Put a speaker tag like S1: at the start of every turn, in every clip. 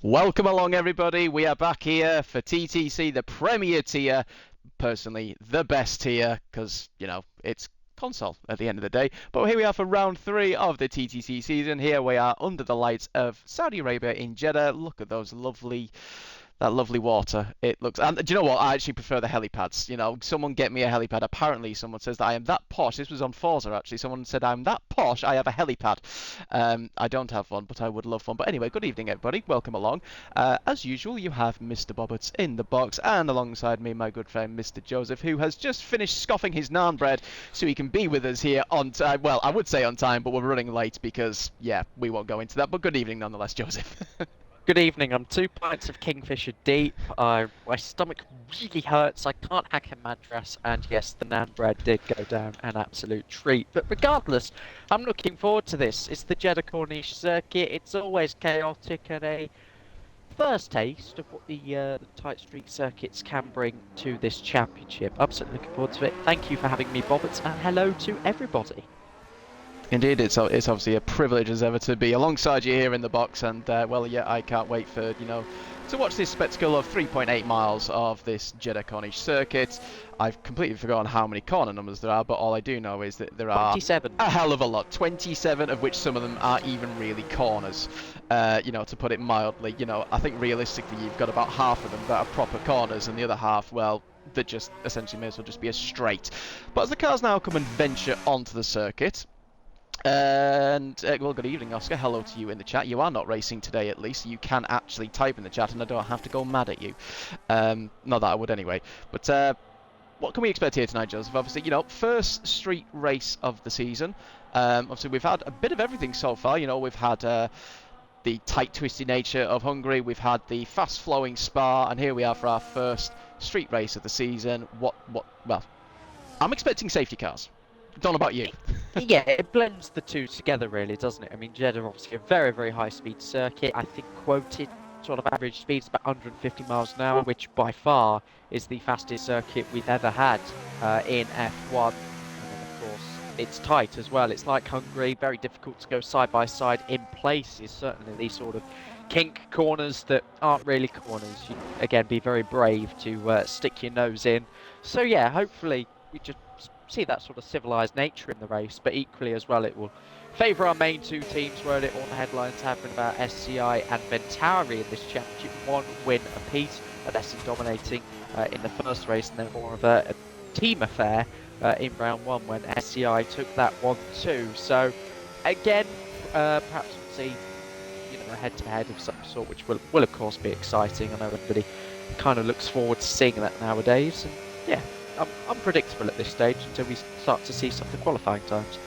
S1: Welcome along, everybody. We are back here for TTC, the Premier tier. Personally, the best tier, because, it's console at the end of the day. But here we are for round 3 of the TTC season. Here we are under the lights of Saudi Arabia in Jeddah. Look at that lovely water. It looks, and do you know what? I actually prefer the helipads. Someone get me a helipad. Apparently, someone says that I am that posh. This was on Forza actually. Someone said I'm that posh. I have a helipad. I don't have one, but I would love one. But anyway, good evening, everybody. Welcome along. As usual, you have Mr. Bobberts in the box, and alongside me, my good friend Mr. Joseph, who has just finished scoffing his naan bread so he can be with us here on time. Well, I would say on time, but we're running late because, yeah, we won't go into that. But good evening nonetheless, Joseph.
S2: Good evening. I'm 2 pints of Kingfisher deep. My stomach really hurts. I can't hack a mattress, and yes, the naan bread did go down an absolute treat. But regardless, I'm looking forward to this. It's the Jeddah Corniche circuit. It's always chaotic, and a first taste of what the tight street circuits can bring to this championship. Absolutely looking forward to it. Thank you for having me, Bobbert, and hello to everybody.
S1: Indeed, it's obviously a privilege as ever to be alongside you here in the box, and well, yeah, I can't wait for to watch this spectacle of 3.8 miles of this Jeddah Corniche circuit. I've completely forgotten how many corner numbers there are, but all I do know is that there are
S2: 27.
S1: a hell of a lot. 27 of which some of them are even really corners. To put it mildly, I think realistically you've got about half of them that are proper corners, and the other half, well, that just essentially may as well just be a straight. But as the cars now come and venture onto the circuit. And well, good evening, Oscar. Hello to you in the chat. You are not racing today, at least. You can actually type in the chat, and I don't have to go mad at you. Not that I would anyway. But what can we expect here tonight, Joseph? Obviously, first street race of the season. Obviously, we've had a bit of everything so far. We've had the tight, twisty nature of Hungary. We've had the fast-flowing Spa, and here we are for our first street race of the season. Well, I'm expecting safety cars. Don't know about you.
S2: Yeah, it blends the two together, really, doesn't it? I mean, Jeddah obviously a very, very high-speed circuit. I think quoted sort of average speed is about 150 miles an hour, which by far is the fastest circuit we've ever had in F1. And then, of course, it's tight as well. It's like Hungary, very difficult to go side by side in places. Certainly these sort of kink corners that aren't really corners. You again be very brave to stick your nose in. So yeah, hopefully we just see that sort of civilized nature in the race, but equally as well it will favour our main two teams, where all the headlines have been about SCI and Ventari in this championship. 1 win apiece, Alessi dominating in the first race, and then more of a team affair in round 1 when SCI took that one too. So again, perhaps we'll see a head-to-head of some sort, which will of course be exciting. I know everybody kind of looks forward to seeing that nowadays, and yeah, unpredictable at this stage until we start to see some of the qualifying times.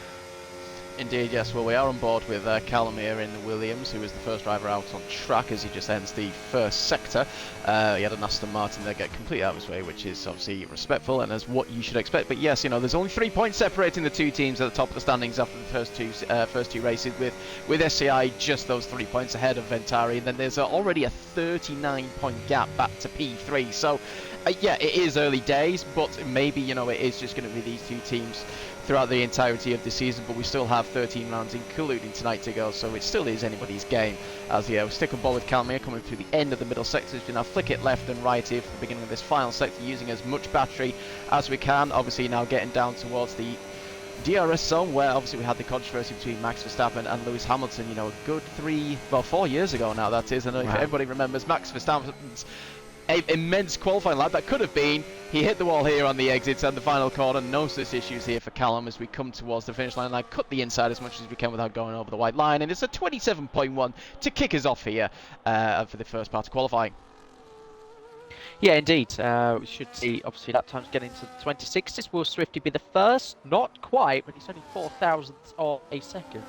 S1: Indeed, yes. Well, we are on board with Callum here in the Williams, who is the first driver out on track as he just ends the first sector. He had an Aston Martin there get completely out of his way, which is obviously respectful and as what you should expect. But yes, there's only 3 points separating the two teams at the top of the standings after the first two races, with SCI just those 3 points ahead of Ventari, and then there's already a 39-point gap back to P3. So yeah, it is early days, but maybe it is just going to be these two teams throughout the entirety of the season, but we still have 13 rounds including tonight to go, so it still is anybody's game. As we stick on ball with Calmere coming through the end of the middle sectors. We now flick it left and right here for the beginning of this final sector, using as much battery as we can. Obviously now getting down towards the DRS zone, where obviously we had the controversy between Max Verstappen and Lewis Hamilton, a good 4 years ago now, that is. I don't know if everybody remembers Max Verstappen's immense qualifying lap that could have been. He hit the wall here on the exits and the final corner. No such issues here for Callum as we come towards the finish line. I cut the inside as much as we can without going over the white line, and it's a 27.1 to kick us off here for the first part of qualifying.
S2: Yeah, indeed. We should see, obviously, lap times getting into the 26s. Will Swifty be the first? Not quite, but he's only 4 thousandths of a second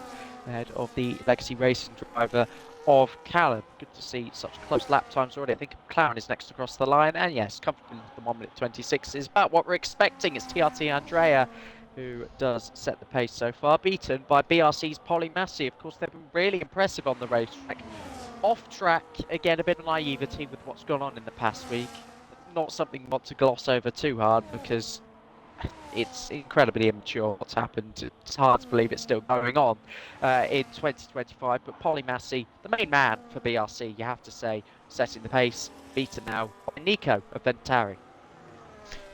S2: ahead of the legacy racing driver of Callum. Good to see such close lap times already. I think McLaren is next across the line, and yes, comfortably the 1 minute 26 is about what we're expecting. It's TRT Andrea who does set the pace so far, beaten by BRC's Polly Massey. Of course, they've been really impressive on the racetrack. Off track, again, a bit of naivety with what's gone on in the past week. Not something you want to gloss over too hard, because it's incredibly immature what's happened. It's hard to believe it's still going on in 2025. But Polly Massey, the main man for BRC, you have to say, setting the pace, beaten now by Nico of Ventari.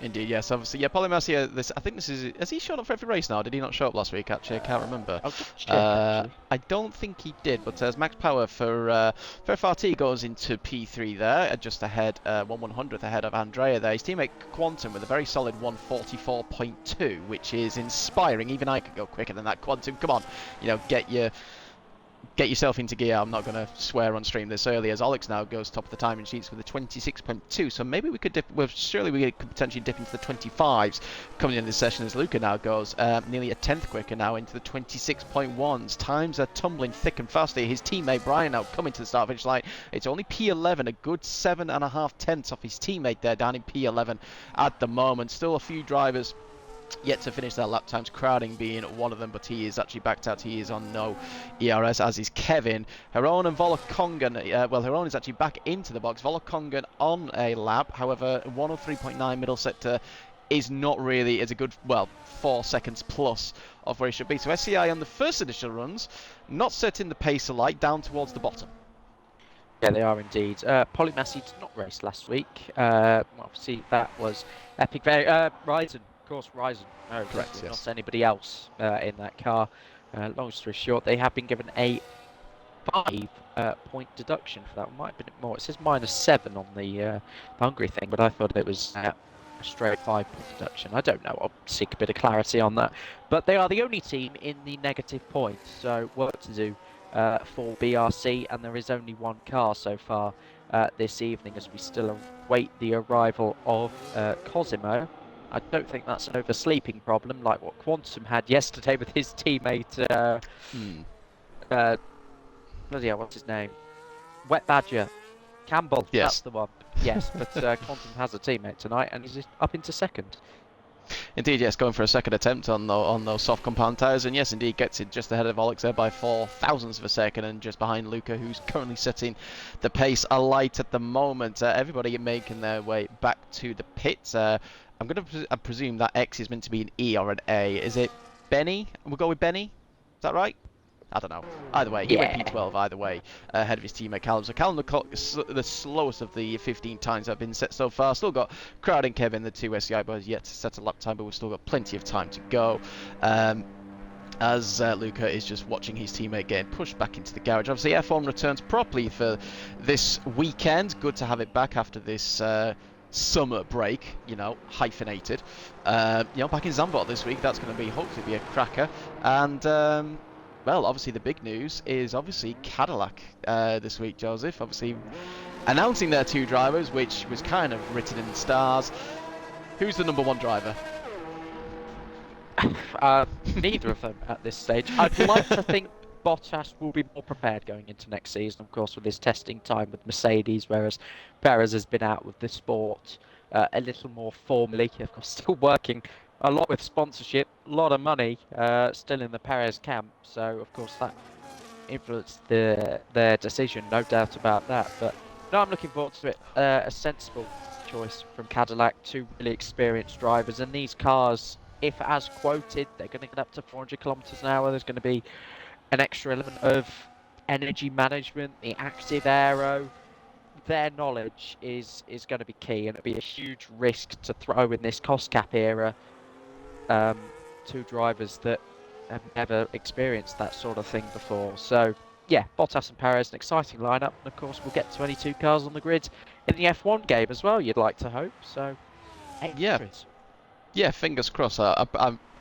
S1: Indeed, yes, obviously. Yeah, Polymacia, I think this is... Has he shown up for every race now? Did he not show up last week, actually? I can't remember.
S2: I'll just check, actually.
S1: I don't think he did, but as Max Power for FRT goes into P3 there, just ahead, 1/100th ahead of Andrea there. His teammate Quantum with a very solid 1:44.2, which is inspiring. Even I could go quicker than that. Quantum, come on, get yourself into gear. I'm not going to swear on stream this early, as Olix now goes top of the timing sheets with a 26.2. So maybe we could dip. Well, surely we could potentially dip into the 25s coming into this session, as Luca now goes nearly a tenth quicker now into the 26.1s. Times are tumbling thick and fast here. His teammate Brian now coming to the start finish line. It's only P11, a good 7.5 tenths off his teammate there down in P11 at the moment. Still a few drivers yet to finish their lap times, Crowding being one of them, but he is actually backed out. He is on no ERS, as is Kevin. Heron and Volokongan, well, Heron is actually back into the box. Volokongan on a lap, however, 103.9 middle sector is not really, is a good, well, 4 seconds plus of where he should be. So SCI on the first initial runs, not setting the pace alight, down towards the bottom.
S2: Yeah, they are indeed. Polymassey did not race last week. Obviously, that was Epic. Ryzen, of course, Ryzen. No,
S1: Correct, yes.
S2: not anybody else in that car. Long story short, they have been given a 5-point deduction for that. It might have been more. It says -7 on the Hungary thing, but I thought it was a straight 5-point deduction. I don't know. I'll seek a bit of clarity on that. But they are the only team in the negative points, so work to do for BRC, and there is only one car so far this evening, as we still await the arrival of Cosimo. I don't think that's an oversleeping problem like what Quantum had yesterday with his teammate. Bloody hell, what's his name? Wet Badger. Campbell.
S1: Yes.
S2: That's the one. Yes, but Quantum has a teammate tonight, and he's up into second.
S1: Indeed, yes, going for a second attempt on those soft compound tyres, and yes, indeed, gets it just ahead of Olix there by 4 thousandths of a second, and just behind Luca, who's currently setting the pace alight at the moment. Everybody making their way back to the pits. I'm going to presume that X is meant to be an E or an A. Is it Benny? We'll go with Benny. Is that right? I don't know. Either way, he went P12 either way, ahead of his teammate Callum. So Callum, the slowest of the 15 times that have been set so far. Still got Crowd and Kevin, the two SCI boys, yet to set a lap time, but we've still got plenty of time to go. As Luca is just watching his teammate getting pushed back into the garage. Obviously, F1 returns properly for this weekend. Good to have it back after this summer break, hyphenated. Back in Zandvoort this week. That's going to hopefully be a cracker. And well, obviously the big news is obviously Cadillac this week, Joseph. Obviously announcing their two drivers, which was kind of written in the stars. Who's the number one driver?
S2: Neither of them at this stage. I'd like to think Bottas will be more prepared going into next season, of course, with his testing time with Mercedes, whereas Perez has been out with the sport a little more formally. Of course, still working a lot with sponsorship, a lot of money still in the Perez camp, so of course that influenced their decision, no doubt about that. But no, I'm looking forward to it. A sensible choice from Cadillac, two really experienced drivers, and these cars, if as quoted, they're going to get up to 400 kilometers an hour. There's going to be an extra element of energy management, the active aero. Their knowledge is going to be key, and it'll be a huge risk to throw in this cost cap era. Two drivers that have never experienced that sort of thing before. So yeah, Bottas and Perez, an exciting lineup, and of course we'll get 22 cars on the grid in the F1 game as well, you'd like to hope. So
S1: yeah, fingers crossed.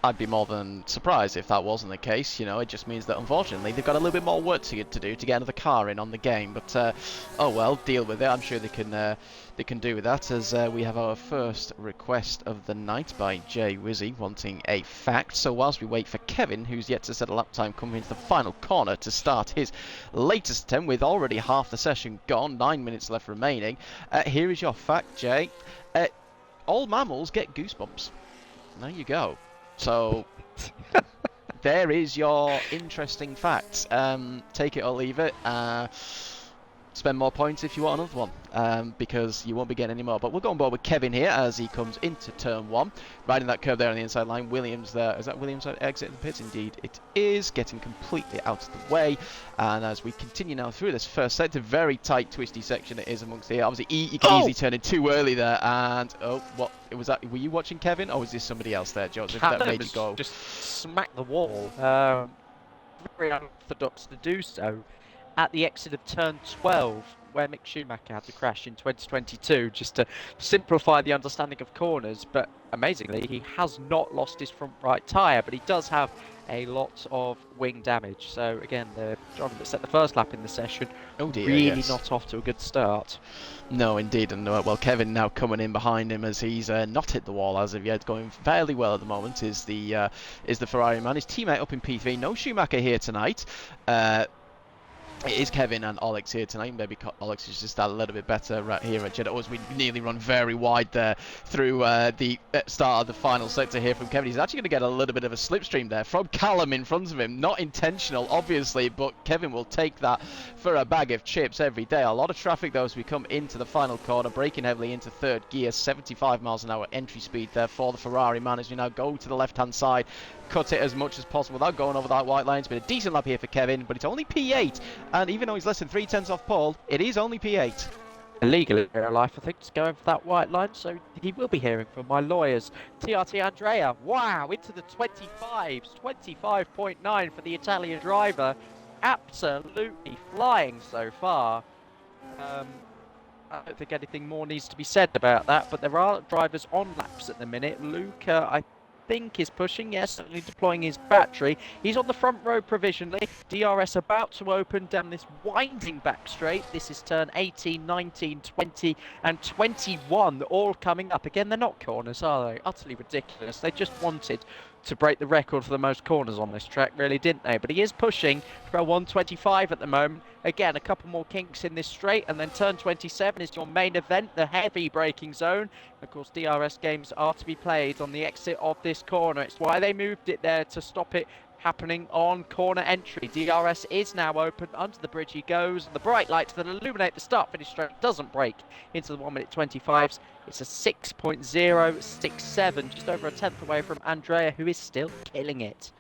S1: I'd be more than surprised if that wasn't the case. It just means that unfortunately they've got a little bit more work to do to get another car in on the game. But oh well, deal with it. I'm sure they can do with that. As we have our first request of the night by Jay Wizzy wanting a fact. So whilst we wait for Kevin, who's yet to set a lap time, coming into the final corner to start his latest attempt with already half the session gone, 9 minutes left remaining. Here is your fact, Jay. All mammals get goosebumps. There you go. So there is your interesting fact. Take it or leave it. spend more points if you want another one, because you won't be getting any more. But we'll go on board with Kevin here as he comes into turn 1, riding that curve there on the inside line. Williams there, is that Williams exiting the pits? Indeed it is, getting completely out of the way. And as we continue now through this first sector, very tight twisty section it is amongst here. Obviously you can easily turn in too early there, and oh, what was that? Were you watching Kevin, or was this somebody else there, Joseph, that made you go?
S2: Just smack the wall. Very unorthodox to do so at the exit of turn 12, where Mick Schumacher had to crash in 2022, just to simplify the understanding of corners. But amazingly, he has not lost his front right tyre, but he does have a lot of wing damage. So again, the driver that set the first lap in the session, really not off to a good start.
S1: No, indeed, and well, Kevin now coming in behind him as he's not hit the wall as of yet, going fairly well at the moment. Is the Ferrari man, his teammate up in P3. No Schumacher here tonight. It is Kevin and Alex here tonight. Maybe Alex is just a little bit better right here at Jeddah. We nearly run very wide there through the start of the final sector here from Kevin. He's actually going to get a little bit of a slipstream there from Callum in front of him. Not intentional, obviously, but Kevin will take that for a bag of chips every day. A lot of traffic, though, as we come into the final corner, braking heavily into third gear. 75 miles an hour entry speed there for the Ferrari man as we now go to the left-hand side. Cut it as much as possible without going over that white line. It's been a decent lap here for Kevin, but it's only P8. And even though he's less than 3/10 off pole, it is only P8.
S2: Illegally in real life, I think, just going for that white line, so he will be hearing from my lawyers. TRT Andrea, wow, into the 25s, 25.9 for the Italian driver. Absolutely flying so far. I don't think anything more needs to be said about that, but there are drivers on laps at the minute. Luca, I think, is pushing, yes, certainly deploying his battery. He's on the front row provisionally. DRS about to open down this winding back straight. This is turn 18, 19, 20 and 21, all coming up. Again, they're not corners, are they? Utterly ridiculous. They just wanted to break the record for the most corners on this track, really, didn't they? But he is pushing for a 125 at the moment. Again, a couple more kinks in this straight, and then turn 27 is your main event, the heavy braking zone. Of course, DRS games are to be played on the exit of this corner. It's why they moved it there, to stop it happening on corner entry. DRS is now open. Under the bridge he goes. The bright lights that illuminate the start-finish straight doesn't break into the 1 minute 25s. It's a 6.067, just over a tenth away from Andrea, who is still killing it.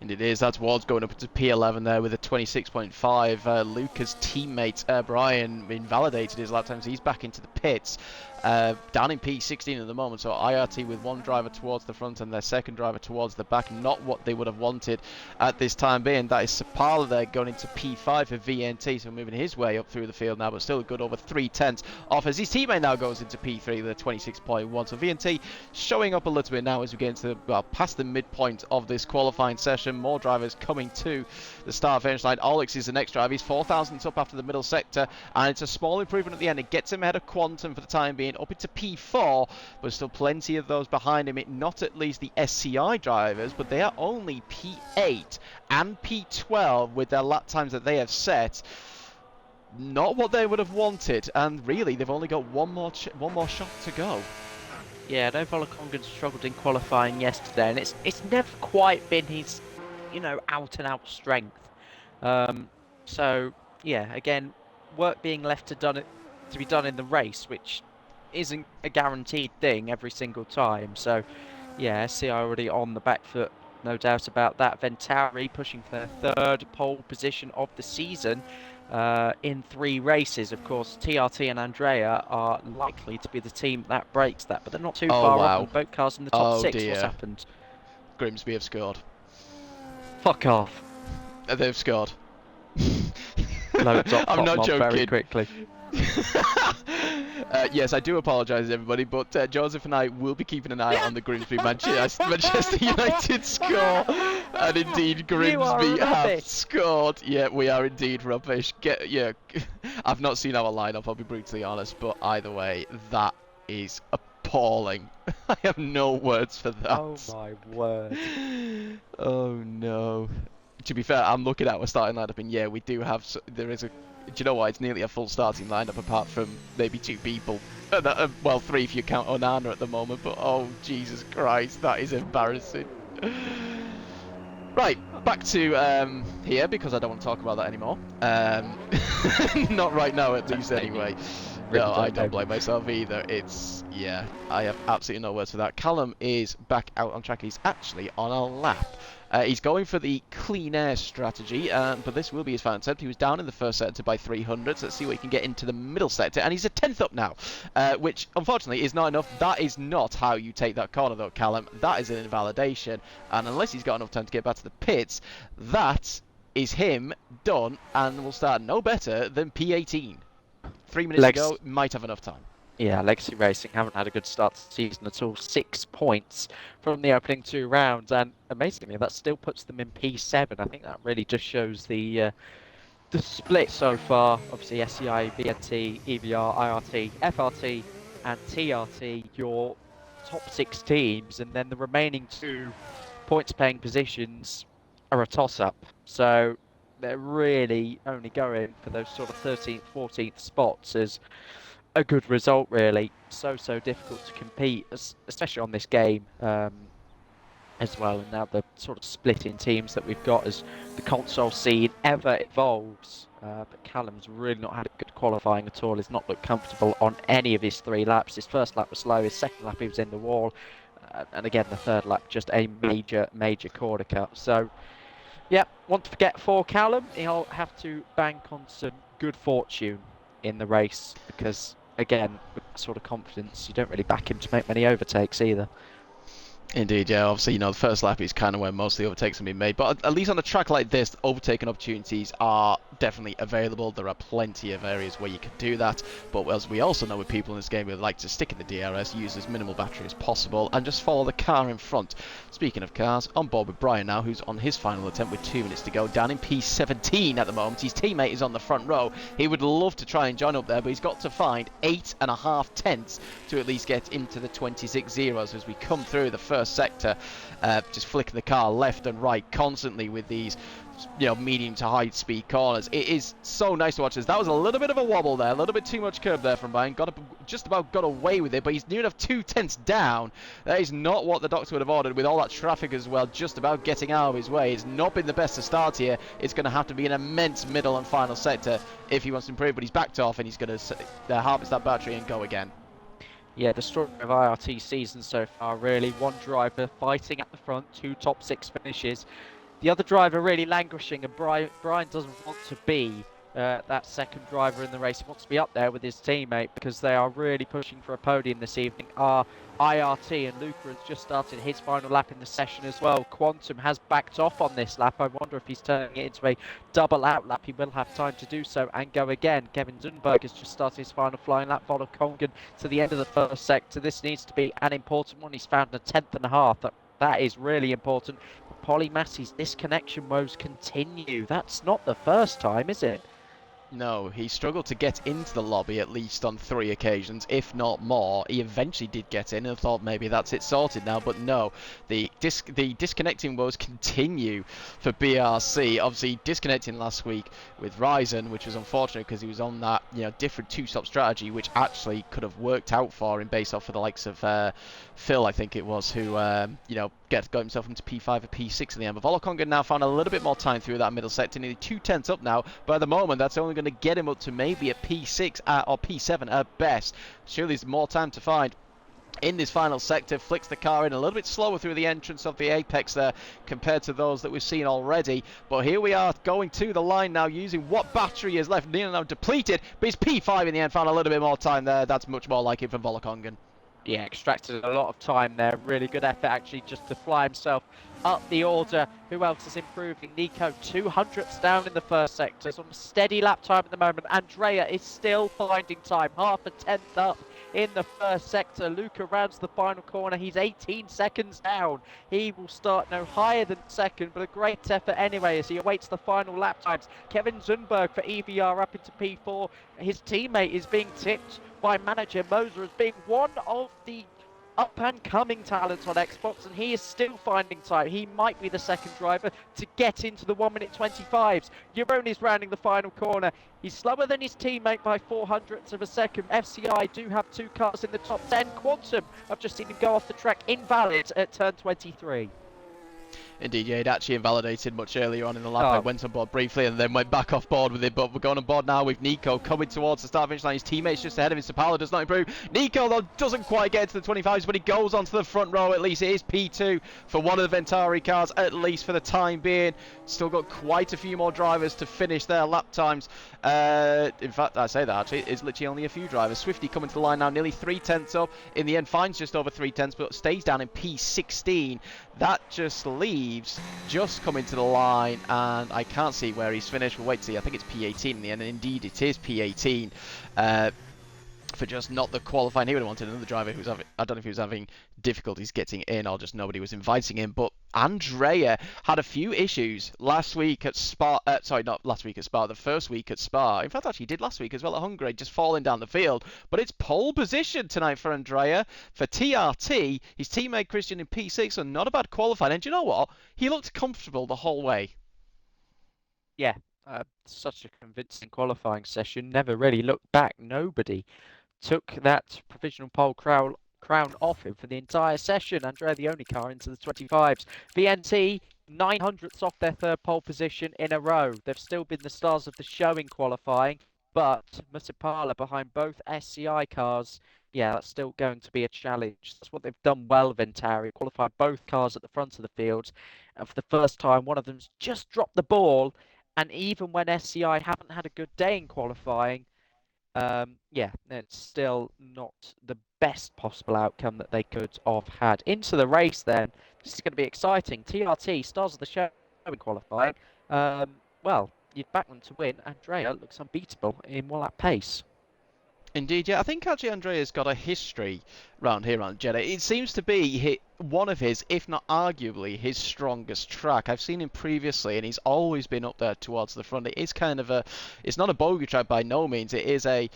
S1: And it is. That's Ward's going up to P11 there with a 26.5. Luca's teammate Brian invalidated his lap times. He's back into the pits. Down in P16 at the moment, so IRT with one driver towards the front and their second driver towards the back. Not what they would have wanted at this time being. That is Sapala there going into P5 for VNT, so moving his way up through the field now, but still a good over 3/10 off as his teammate now goes into P3 with a 26.1. So VNT showing up a little bit now as we get into the, well, past the midpoint of this qualifying session. More drivers coming to the start finish line. Alex is the next driver. He's 4,000 up after the middle sector, and it's a small improvement at the end. It gets him ahead of Quantum for the time being, up into P4, but still plenty of those behind him. It not at least the SCI drivers, but they are only P8 and P12 with their lap times that they have set. Not what they would have wanted, and really they've only got one more shot to go.
S2: Yeah, I know Volakongan struggled in qualifying yesterday, and it's never quite been his, out and out strength. So yeah, again, work being left to be done in the race, which isn't a guaranteed thing every single time. So yeah, SCI already on the back foot, no doubt about that. Venturi pushing for their third pole position of the season in 3 races. Of course, TRT and Andrea are likely to be the team that breaks that, but they're not too far off, and both cars in the top 6.
S1: Dear.
S2: What's happened?
S1: Grimsby have scored.
S2: Fuck off.
S1: They've scored.
S2: Loads up
S1: I'm not joking.
S2: Very quickly.
S1: Yes, I do apologise, everybody, but Joseph and I will be keeping an eye on the Grimsby Manchester United score, and indeed Grimsby have scored. Yeah, we are indeed rubbish. I've not seen our lineup, I'll be brutally honest, but either way, that is appalling. I have no words for that.
S2: Oh my word.
S1: Oh no. To be fair, I'm looking at our starting lineup, and yeah, we do have. There is a. Do you know what? It's nearly a full starting lineup, apart from maybe 2 people. Well, 3 if you count Onana at the moment. But oh Jesus Christ, that is embarrassing. Right, back to here because I don't want to talk about that anymore. Not right now, at least,
S2: Don't blame me.
S1: anyway.
S2: Really
S1: No, I
S2: don't
S1: don't
S2: blame
S1: blame myself either. Yeah, I have absolutely no words for that. Callum is back out on track. He's actually on a lap. He's going for the clean air strategy, but this will be his final attempt. He was down in the first sector by 300, so let's see what he can get into the middle sector. And he's a 10th up now, which unfortunately is not enough. That is not how you take that corner, though, Callum. That is an invalidation. And unless he's got enough time to get back to the pits, that is him done, and will start no better than P18. 3 minutes to go, might have enough time.
S2: Yeah, Legacy Racing haven't had a good start to the season at all. 6 points from the opening 2 rounds, and amazingly, that still puts them in P7. I think that really just shows the split so far. Obviously, SCI, BNT, EVR, IRT, FRT, and TRT, your top 6 teams, and then the remaining 2 points-paying positions are a toss-up. So they're really only going for those sort of 13th, 14th spots as a good result, really. So difficult to compete, especially on this game as well. And now the sort of split in teams that we've got as the console scene ever evolves. But Callum's really not had a good qualifying at all. He's not looked comfortable on any of his 3 laps. His first lap was slow. His second lap he was in the wall. And again, the third lap just a major corner cut. So, yeah, want to forget for Callum. He'll have to bank on some good fortune in the race because, again, with that sort of confidence, you don't really back him to make many overtakes either.
S1: Indeed, yeah. Obviously, the first lap is kind of where most of the overtakes can be made. But at least on a track like this, overtaking opportunities are definitely available. There are plenty of areas where you can do that. But as we also know with people in this game, we like to stick in the DRS, use as minimal battery as possible, and just follow the car in front. Speaking of cars, on board with Brian now, who's on his final attempt with 2 minutes to go, down in P17 at the moment. His teammate is on the front row. He would love to try and join up there, but he's got to find 8.5 tenths to at least get into the 26 zeros as we come through the first sector, just flicking the car left and right constantly with these medium to high speed corners. It is so nice to watch this. That was a little bit of a wobble there, a little bit too much curb there from Brian. Just about got away with it, but he's near enough 2 tenths down. That is not what the doctor would have ordered with all that traffic as well, just about getting out of his way. It's not been the best to start here. It's going to have to be an immense middle and final sector if he wants to improve, but he's backed off and he's going to harvest that battery and go again.
S2: Yeah, the story of IRT season so far, really. One driver fighting at the front, 2 top 6 finishes. The other driver really languishing, and Brian doesn't want to be that second driver in the race. He wants to be up there with his teammate because they are really pushing for a podium this evening. Our IRT, and Luca has just started his final lap in the session as well. Quantum has backed off on this lap. I wonder if he's turning it into a double out lap. He will have time to do so and go again. Kevin Zunberg has just started his final flying lap. Volker Kongen to the end of the first sector. This needs to be an important one. He's found a 10.5. That is really important. Polly Massey's disconnection woes continue. That's not the first time, is it?
S1: No, he struggled to get into the lobby at least on 3 occasions, if not more. He eventually did get in and thought maybe that's it sorted now, but no. The disconnecting woes continue for BRC. Obviously disconnecting last week with Ryzen, which was unfortunate because he was on that different 2-stop strategy, which actually could have worked out for him based off of the likes of Phil, I think it was, who got himself into P5 or P6 in the end. But Volokonga now found a little bit more time through that middle sector, nearly 2 tenths up now. But at the moment, that's only going to get him up to maybe a P6 or P7 at best. Surely there's more time to find in this final sector. Flicks the car in a little bit slower through the entrance of the apex there compared to those that we've seen already. But here we are going to the line now using what battery is left. Nearly now depleted, but it's P5 in the end. Found a little bit more time there. That's much more like it from Volokongan.
S2: Yeah, extracted a lot of time there. Really good effort actually just to fly himself up the order. Who else is improving? Nico, 200ths down in the first sector. Some steady lap time at the moment. Andrea is still finding time. Half a tenth up in the first sector. Luca rounds the final corner. He's 18 seconds down. He will start no higher than second, but a great effort anyway as he awaits the final lap times. Kevin Zunberg for EVR up into P4. His teammate is being tipped by manager Moser as being one of the up-and-coming talents on Xbox, and he is still finding time. He might be the second driver to get into the 1 minute 25s. Jeroen rounding the final corner. He's slower than his teammate by 400ths of a second. FCI do have 2 cars in the top 10. Quantum, I've just seen him go off the track invalid at turn 23.
S1: Indeed, yeah, he'd actually invalidated much earlier on in the lap. I
S2: Oh,
S1: went on board briefly and then went back off board with it, but we're going on board now with Nico coming towards the start finish line. His teammates just ahead of him. Sapala does not improve. Nico, though, doesn't quite get to the 25s, but he goes onto the front row at least. It is P2 for one of the Ventari cars, at least for the time being. Still got quite a few more drivers to finish their lap times. In fact, I say that actually, it's literally only a few drivers. Swifty coming to the line now, nearly 3/10 up. In the end, finds just over 3/10, but stays down in P16. That just leaves just coming to the line, and I can't see where he's finished. We'll wait to see. I think it's P18 in the end, and indeed it is P18. For just not the qualifying. He would have wanted another driver who's having, I don't know if he was having difficulties getting in or just nobody was inviting him, but Andrea had a few issues last week at Spa, sorry, not last week at Spa, the first week at Spa. In fact, actually he did last week as well at Hungary, just falling down the field. But it's pole position tonight for Andrea. For TRT, his teammate Christian in P6, so not a bad qualifying. And do you know what? He looked comfortable the whole way.
S2: yeah. Such a convincing qualifying session. Never really looked back. Nobody took that provisional pole crown off him for the entire session. Andrea, the only car into the 25s. VNT, 900ths off their third pole position in a row. They've still been the stars of the show in qualifying, but Musipala behind both SCI cars, yeah, that's still going to be a challenge. That's what they've done well, Ventari. Qualified both cars at the front of the field, and for the first time, one of them's just dropped the ball. And even when SCI haven't had a good day in qualifying, yeah, it's still not the best possible outcome that they could have had. Into the race then, this is going to be exciting. TRT, stars of the show in qualifying. Well, you'd back them to win. Andrea looks unbeatable in one-lap pace.
S1: Indeed, yeah. I think actually Andrea's got a history round here on Jeddah. It seems to be one of his, if not arguably, his strongest track. I've seen him previously, and he's always been up there towards the front. It is kind of it's not a bogey track by no means. It is a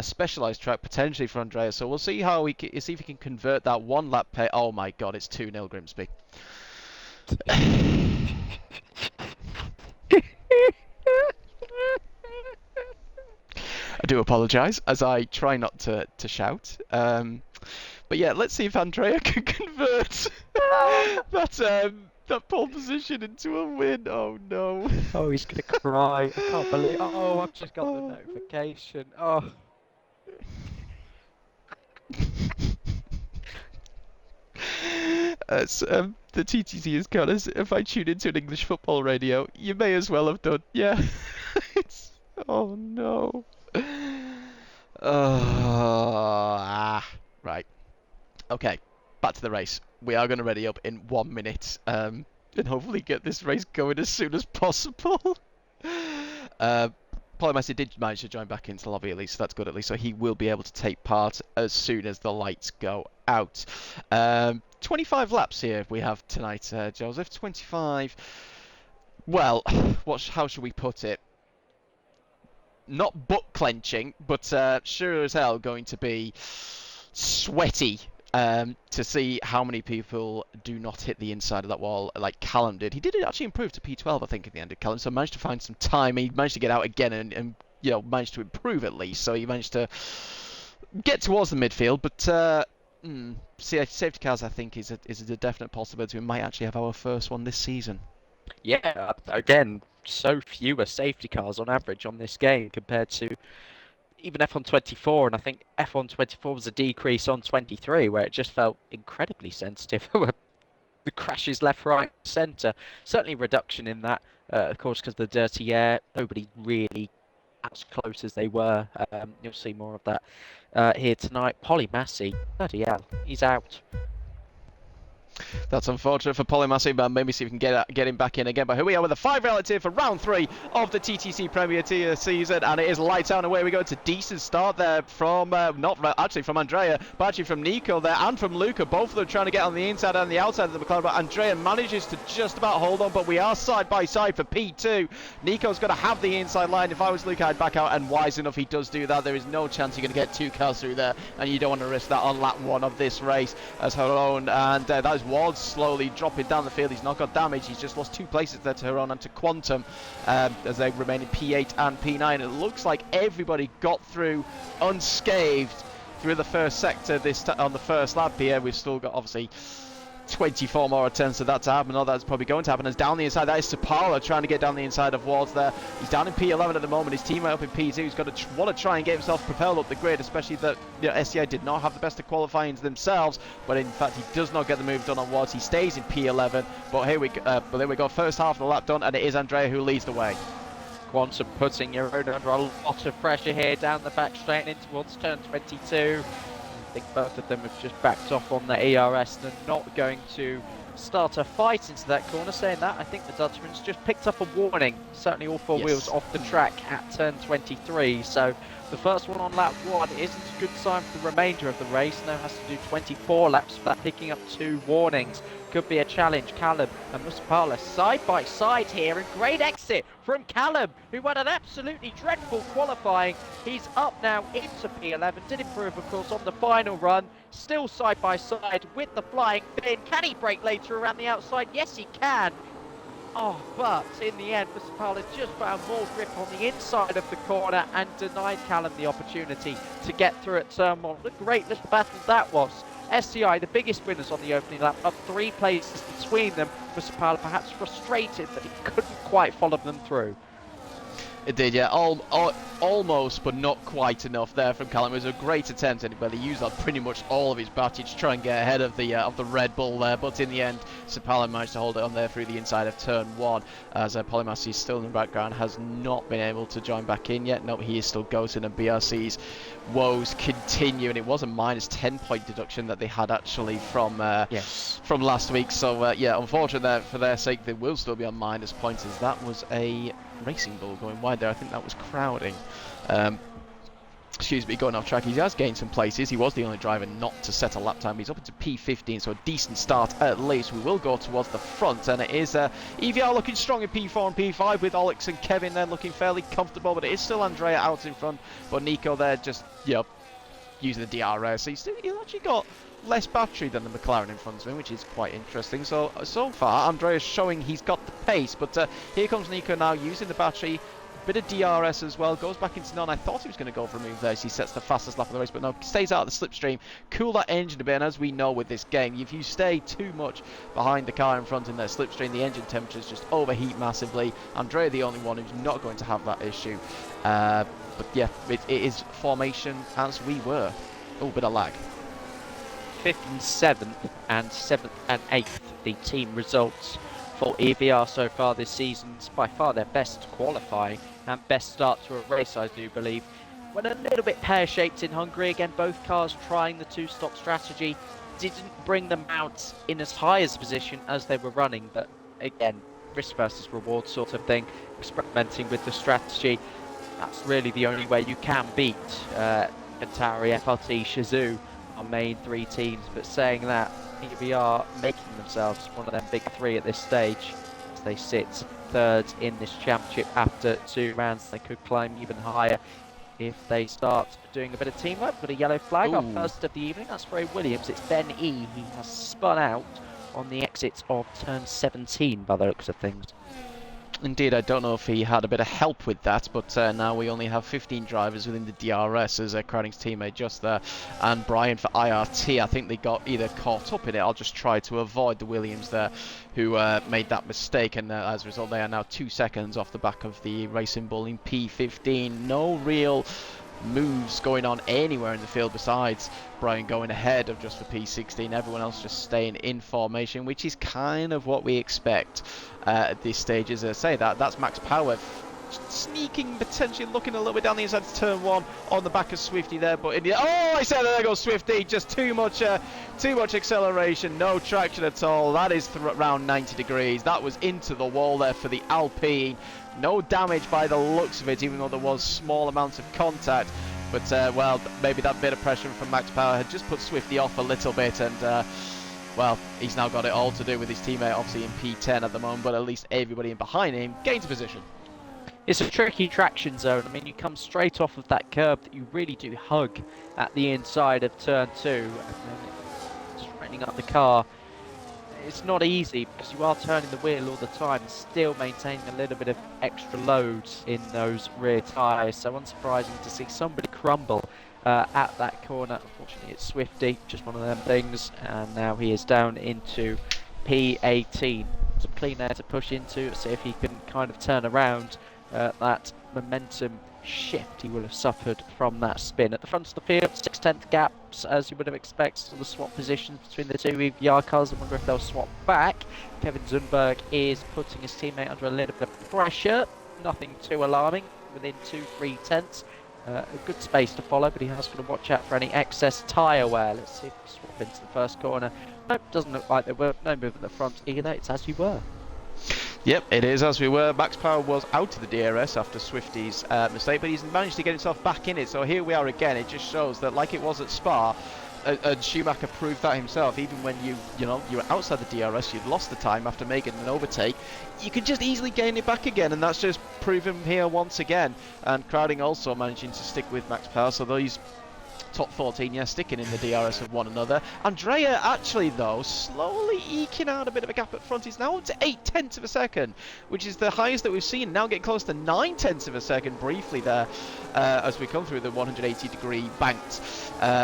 S1: specialised track potentially for Andrea. So we'll see how see if he can convert that one lap pace. Oh my God, it's 2-0 Grimsby. I do apologise, as I try not to shout. But yeah, let's see if Andrea can convert that pole position into a win. Oh no.
S2: Oh, he's going to cry. I can't believe. Oh, I've just got the notification. Oh.
S1: The TTC has got us. If I tune into an English football radio, you may as well have done. Yeah. Oh no. Right. Okay, back to the race. We are going to ready up in 1 minute and hopefully get this race going as soon as possible. Polymaster did manage to join back into the lobby at least, so that's good at least. So he will be able to take part as soon as the lights go out. 25 laps here we have tonight, Joseph. 25. Well, how should we put it? Not butt clenching, but sure as hell going to be sweaty to see how many people do not hit the inside of that wall like Callum did. He did actually improve to P12, I think, at the end of Callum, so managed to find some time. He managed to get out again and you know, managed to improve at least, so he managed to get towards the midfield, but safety cars, I think, is a definite possibility. We might actually have our first one this season.
S2: Yeah, again, so fewer safety cars on average on this game compared to even F1 24, and I think F1 24 was a decrease on 23, where it just felt incredibly sensitive. The crashes left, right, centre. Certainly a reduction in that, of course, because of the dirty air. Nobody really as close as they were. You'll see more of that here tonight. Polymassey, bloody hell, he's out.
S1: That's unfortunate for Polymassey, but maybe see if we can get him back in again. But here we are with the 5 relative for round 3 of the TTC Premier Tier season, and it is lights out and away we go. It's a decent start there from, not actually from Andrea, but actually from Nico there and from Luca. Both of them trying to get on the inside and the outside of the McLaren, but Andrea manages to just about hold on, but we are side by side for P2. Nico's going to have the inside line. If I was Luca, I'd back out, and wise enough, he does do that. There is no chance you're going to get 2 cars through there, and you don't want to risk that on lap 1 of this race as Haron, and that is Ward slowly dropping down the field. He's not got damage. He's just lost 2 places there to Haron and to Quantum as they remain in P8 and P9. It looks like everybody got through unscathed through the first sector on the first lap here. We've still got obviously 24 more attempts for that to happen. No, that's probably going to happen. As down the inside, that is Sapala trying to get down the inside of Wards there. He's down in P11 at the moment. His teammate up in P2. He's got to want to try and get himself propelled up the grid, especially that SCI did not have the best of qualifying themselves. But in fact, he does not get the move done on Wards. He stays in P11. But here we go. First half of the lap done, and it is Andrea who leads the way.
S2: Quantum putting your own under a lot of pressure here down the back straight in towards turn 22. I think both of them have just backed off on the ERS. They're not going to start a fight into that corner. Saying that, I think the Dutchman's just picked up a warning. Certainly all four wheels off the track at turn 23. So the first one on lap 1 isn't a good sign for the remainder of the race. Now has to do 24 laps for that, picking up 2 warnings. Could be a challenge. Callum and Musapala side by side here, and great exit from Callum, who had an absolutely dreadful qualifying. He's up now into P11, did improve of course on the final run, still side by side with the flying Finn. Can he brake later around the outside? Yes he can. Oh, but in the end, Musapala just found more grip on the inside of the corner and denied Callum the opportunity to get through at turn 1. What a great little battle that was. SCI, the biggest winners on the opening lap, up 3 places between them. Musapala perhaps frustrated that he couldn't quite follow them through.
S1: It did, yeah. Almost, but not quite enough there from Callum. It was a great attempt, anyway. He used up pretty much all of his battery to try and get ahead of the Red Bull there. But in the end, Sapala managed to hold it on there through the inside of turn 1. As Polymath is still in the background, has not been able to join back in yet. No, he is still ghosting, and BRC's woes continue. And it was a minus 10-point deduction that they had actually from last week. So yeah, unfortunately for their sake, they will still be on minus points, as that was a Racing Bull going wide there. I think that was crowding. Excuse me, going off track. He has gained some places. He was the only driver not to set a lap time. He's up into P15, so a decent start at least. We will go towards the front, and it is EVR looking strong in P4 and P5, with Alex and Kevin there looking fairly comfortable, but it is still Andrea out in front. But Nico there just, using the DRS. So he's actually got less battery than the McLaren in front of him, which is quite interesting. So far, Andrea's showing he's got the pace, but here comes Nico now using the battery. Bit of DRS as well, goes back into none. I thought he was going to go for a move there as he sets the fastest lap of the race, but no, stays out of the slipstream. Cool that engine a bit, and as we know with this game, if you stay too much behind the car in front in their slipstream, the engine temperatures just overheat massively. Andrea the only one who's not going to have that issue. But yeah, it is formation as we were. Oh, bit of lag.
S2: 5th and 7th and 7th and 8th, the team results for EVR so far this season. It's by far their best qualifying and best start to a race, I do believe. Went a little bit pear-shaped in Hungary. Again, both cars trying the 2-stop strategy. Didn't bring them out in as high as position as they were running, but again, risk versus reward sort of thing. Experimenting with the strategy. That's really the only way you can beat Qatari, FRT, Shazoo, our main 3 teams. But saying that, EVR making themselves one of them big 3 at this stage, as they sit 3rd in this championship after 2 rounds. They could climb even higher if they start doing a bit of teamwork. Got a yellow flag. Our first of the evening. That's Ray Williams. It's Ben E. He has spun out on the exit of turn 17 by the looks of things.
S1: Indeed, I don't know if he had a bit of help with that, but now we only have 15 drivers within the DRS as Crowding's teammate just there, and Brian for IRT. I think they got either caught up in it. I'll just try to avoid the Williams there, who made that mistake, and as a result, they are now 2 seconds off the back of the Racing Bull in P15. No real moves going on anywhere in the field besides Brian going ahead of just for P16. Everyone else just staying in formation, which is kind of what we expect at this stage. As I say, that's Max Power sneaking, potentially looking a little bit down the inside of turn 1 on the back of Swifty there, but in the I said there goes Swifty. Just too much acceleration, no traction at all. That is around 90 degrees. That was into the wall there for the Alpine. No damage by the looks of it, even though there was small amounts of contact. But well, maybe that bit of pressure from Max Power had just put Swifty off a little bit, and well, he's now got it all to do with his teammate, obviously in P10 at the moment, but at least everybody in behind him gains a position.
S2: It's a tricky traction zone. I mean, you come straight off of that curb that you really do hug at the inside of turn 2, and then straightening up the car. It's not easy because you are turning the wheel all the time, still maintaining a little bit of extra load in those rear tyres. So unsurprising to see somebody crumble at that corner. Unfortunately, it's Swifty, just one of them things, and now he is down into P18. Some clean air to push into, see if he can kind of turn around that momentum shift he will have suffered from that spin. At the front of the field, 6/10 gaps, as you would have expected, on the swap positions between the two EVR cars. I wonder if they'll swap back. Kevin Zunberg is putting his teammate under a little bit of pressure. Nothing too alarming, within 2-3 tenths. A good space to follow, but he has got to watch out for any excess tyre wear. Let's see if we swap into the first corner. Nope, doesn't look like there were no move at the front either. It's as you were.
S1: Yep, it is as we were. Max Power was out of the DRS after Swifty's mistake, but he's managed to get himself back in it. So here we are again. It just shows that, like it was at Spa, and Schumacher proved that himself. Even when you were outside the DRS, you'd lost the time after making an overtake. You could just easily gain it back again, and that's just proven here once again. And Crowding also managing to stick with Max Power. So these top 14, yeah, sticking in the DRS of one another. Andrea actually, though, slowly eking out a bit of a gap at front. He's now up to 8/10 of a second, which is the highest that we've seen. Now getting close to 9/10 of a second briefly there as we come through the 180-degree banked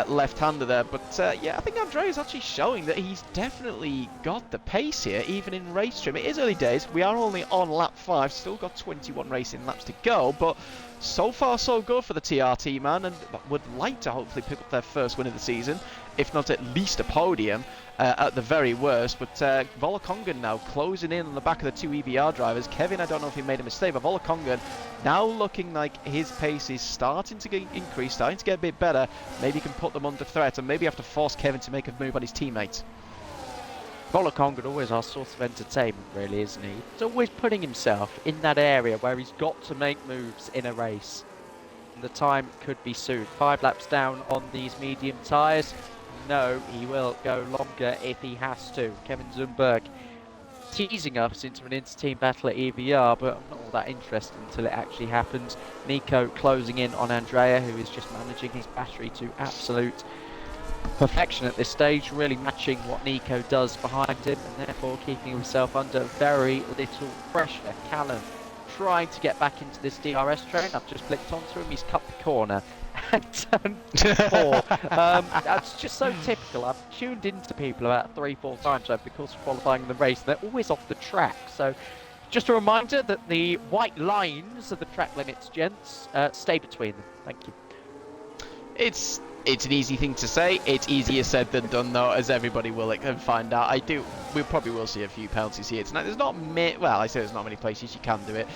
S1: left-hander there. But yeah, I think Andrea is actually showing that he's definitely got the pace here, even in race trim. It is early days. We are only on lap 5, still got 21 racing laps to go, but so far so good for the TRT man, and would like to hopefully pick up their first win of the season, if not at least a podium at the very worst. But Volokongan now closing in on the back of the two EVR drivers. Kevin, I don't know if he made a mistake, but Volokongan now looking like his pace is starting to get increased, starting to get a bit better. Maybe he can put them under threat, and maybe have to force Kevin to make a move on his teammates.
S2: Volokongan always our source of entertainment, really, isn't he? He's always putting himself in that area where he's got to make moves in a race. And the time could be soon. 5 laps down on these medium tyres. No, he will go longer if he has to. Kevin Zunberg teasing us into an inter-team battle at EVR, but I'm not all that interested until it actually happens. Nico closing in on Andrea, who is just managing his battery to absolute perfection at this stage, really matching what Nico does behind him, and therefore keeping himself under very little pressure. Callum trying to get back into this DRS train. I've just flicked onto him, he's cut the corner and turned 4. That's just so typical. I've tuned into people about 3-4 times over the course of qualifying the race, they're always off the track. So just a reminder that the white lines of the track limits, gents, stay between them. Thank you.
S1: It's an easy thing to say. It's easier said than done, though, as everybody will find out. We probably will see a few penalties here tonight. There's not I say there's not many places you can do it.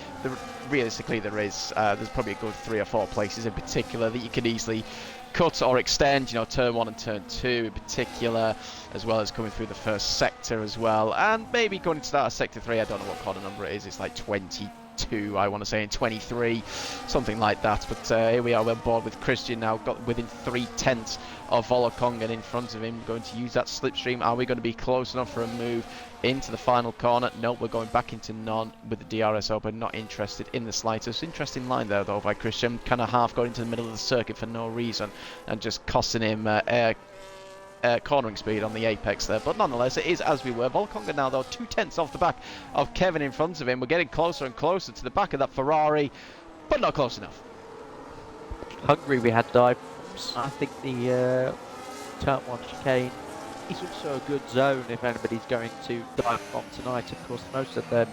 S1: Realistically, there is. There's probably a good 3 or 4 places in particular that you can easily cut or extend. You know, turn 1 and turn 2 in particular, as well as coming through the first sector as well, and maybe going to start sector 3. I don't know what corner number it is. It's like 22, I want to say, in 23, something like that. But here we are, we're on board with Christian now, got within 3/10 of Volokongan in front of him, going to use that slipstream. Are we going to be close enough for a move into the final corner? No, we're going back into none with the DRS open, not interested in the slightest. Interesting line there, though, by Christian, kind of half going into the middle of the circuit for no reason, and just costing him cornering speed on the apex there. But nonetheless, it is as we were. Volokongan now, though, 2/10 off the back of Kevin in front of him. We're getting closer and closer to the back of that Ferrari, but not close enough.
S2: Hungary we had dive. I think the turn 1 chicane is also a good zone if anybody's going to dive from tonight. Of course, most of them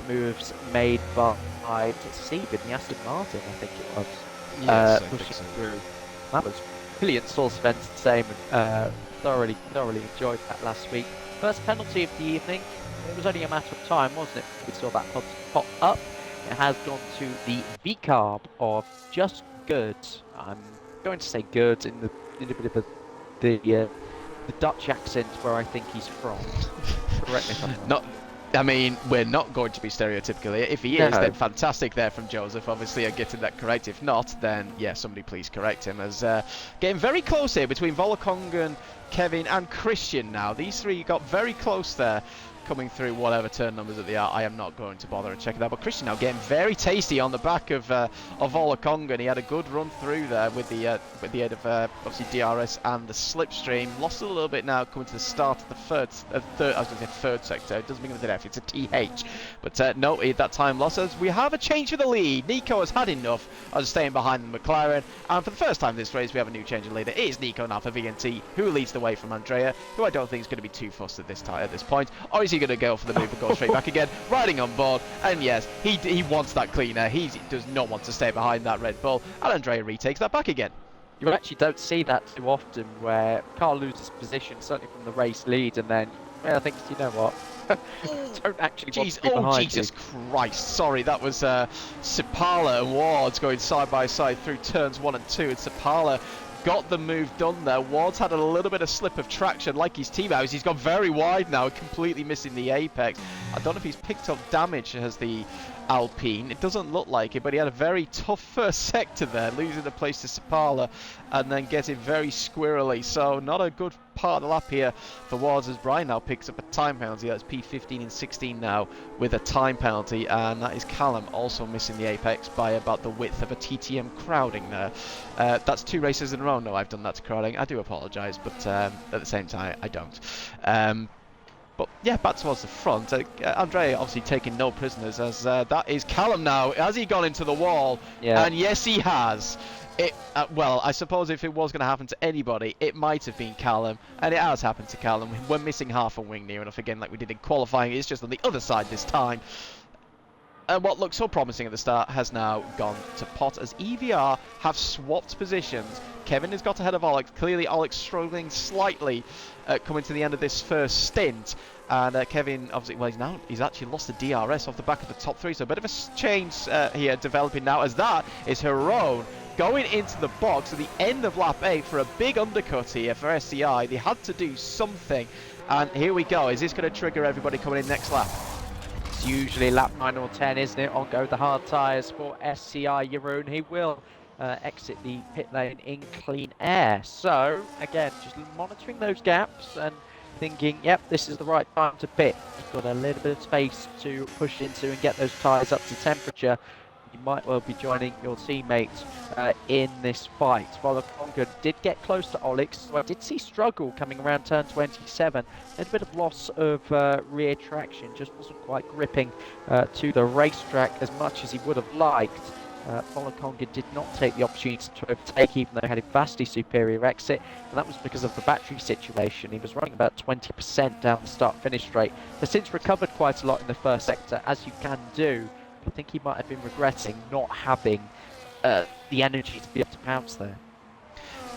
S2: moves made by Sieben, the Aston Martin, I think it was,
S1: Yes,
S2: pushing through. That was brilliant source of entertainment. Thoroughly enjoyed that last week. First penalty of the evening. It was only a matter of time, wasn't it? We saw that pop up. It has gone to the V-carb of Just Good. I'm going to say good in a bit of the Dutch accent where I think he's from. Correct me if I'm wrong.
S1: Not. I mean, we're not going to be stereotypical here. If he is, then fantastic there from Joseph, obviously, are getting that correct. If not, then, yeah, somebody please correct him. As getting very close here between Volokongan, Kevin and Christian now. These three got very close there. coming through whatever turn numbers that they are, I am not going to bother and check it out. But Christian now getting very tasty on the back of Olakonga, and he had a good run through there with the aid of obviously DRS and the slipstream. Lost a little bit now coming to the start of the third I was going to say third sector. It doesn't begin with an F, it's a TH. But no, that time loss as we have a change for the lead. Nico has had enough of staying behind the McLaren, and for the first time in this race we have a new change in leader. It is Nico now for VNT, who leads the way from Andrea, who I don't think is going to be too fussed at this point. Or is he going to go for the move and go straight back again, riding on board? And yes, he wants that cleaner. He does not want to stay behind that Red Bull, and Andrea retakes that back again.
S2: You actually don't see that too often, where Carl loses position, certainly from the race lead, and then thinks, you know what, don't actually want to be behind
S1: Jesus Christ, sorry, that was Sipala and Wards going side by side through turns 1 and 2, and Sipala got the move done there. Ward's had a little bit of slip of traction like his teammates. He's gone very wide now, completely missing the apex. I don't know if he's picked up damage as the Alpine. It doesn't look like it, but he had a very tough first sector there, losing the place to Sipala and then getting very squirrely. So not a good part of the lap here for Wards, as Brian now picks up a time penalty. That's P15 and 16 now with a time penalty, and that is Callum also missing the apex by about the width of a TTM crowding there. That's 2 races in a row. No, I've done that to crowding. I do apologise, but at the same time, I don't. But yeah, back towards the front. Andrea obviously taking no prisoners, as that is Callum now. Has he gone into the wall?
S2: Yeah.
S1: And yes, he has. Well, I suppose if it was going to happen to anybody, it might have been Callum, and it has happened to Callum. We're missing half a wing near enough again, like we did in qualifying. It's just on the other side this time. And what looked so promising at the start has now gone to pot, as EVR have swapped positions. Kevin has got ahead of Alex. Clearly, Alex struggling slightly coming to the end of this first stint. And Kevin, obviously, well, he's actually lost the DRS off the back of the top 3. So a bit of a change here developing now, as that is Heron going into the box at the end of lap 8 for a big undercut here for SCI. They had to do something. And here we go. Is this going to trigger everybody coming in next lap?
S2: It's usually lap 9 or 10, isn't it? On go the hard tyres for SCI Jeroen. He will exit the pit lane in clean air. So, again, just monitoring those gaps and thinking, yep, this is the right time to pit. You've got a little bit of space to push into and get those tyres up to temperature. You might well be joining your teammates in this fight. Volokonga did get close to Olix, so I did see struggle coming around turn 27. A bit of loss of rear traction, just wasn't quite gripping to the racetrack as much as he would have liked. Volokonga did not take the opportunity to overtake, even though he had a vastly superior exit, and that was because of the battery situation. He was running about 20% down the start-finish straight. Has since recovered quite a lot in the first sector, as you can do. I think he might have been regretting not having the energy to be able to pounce there.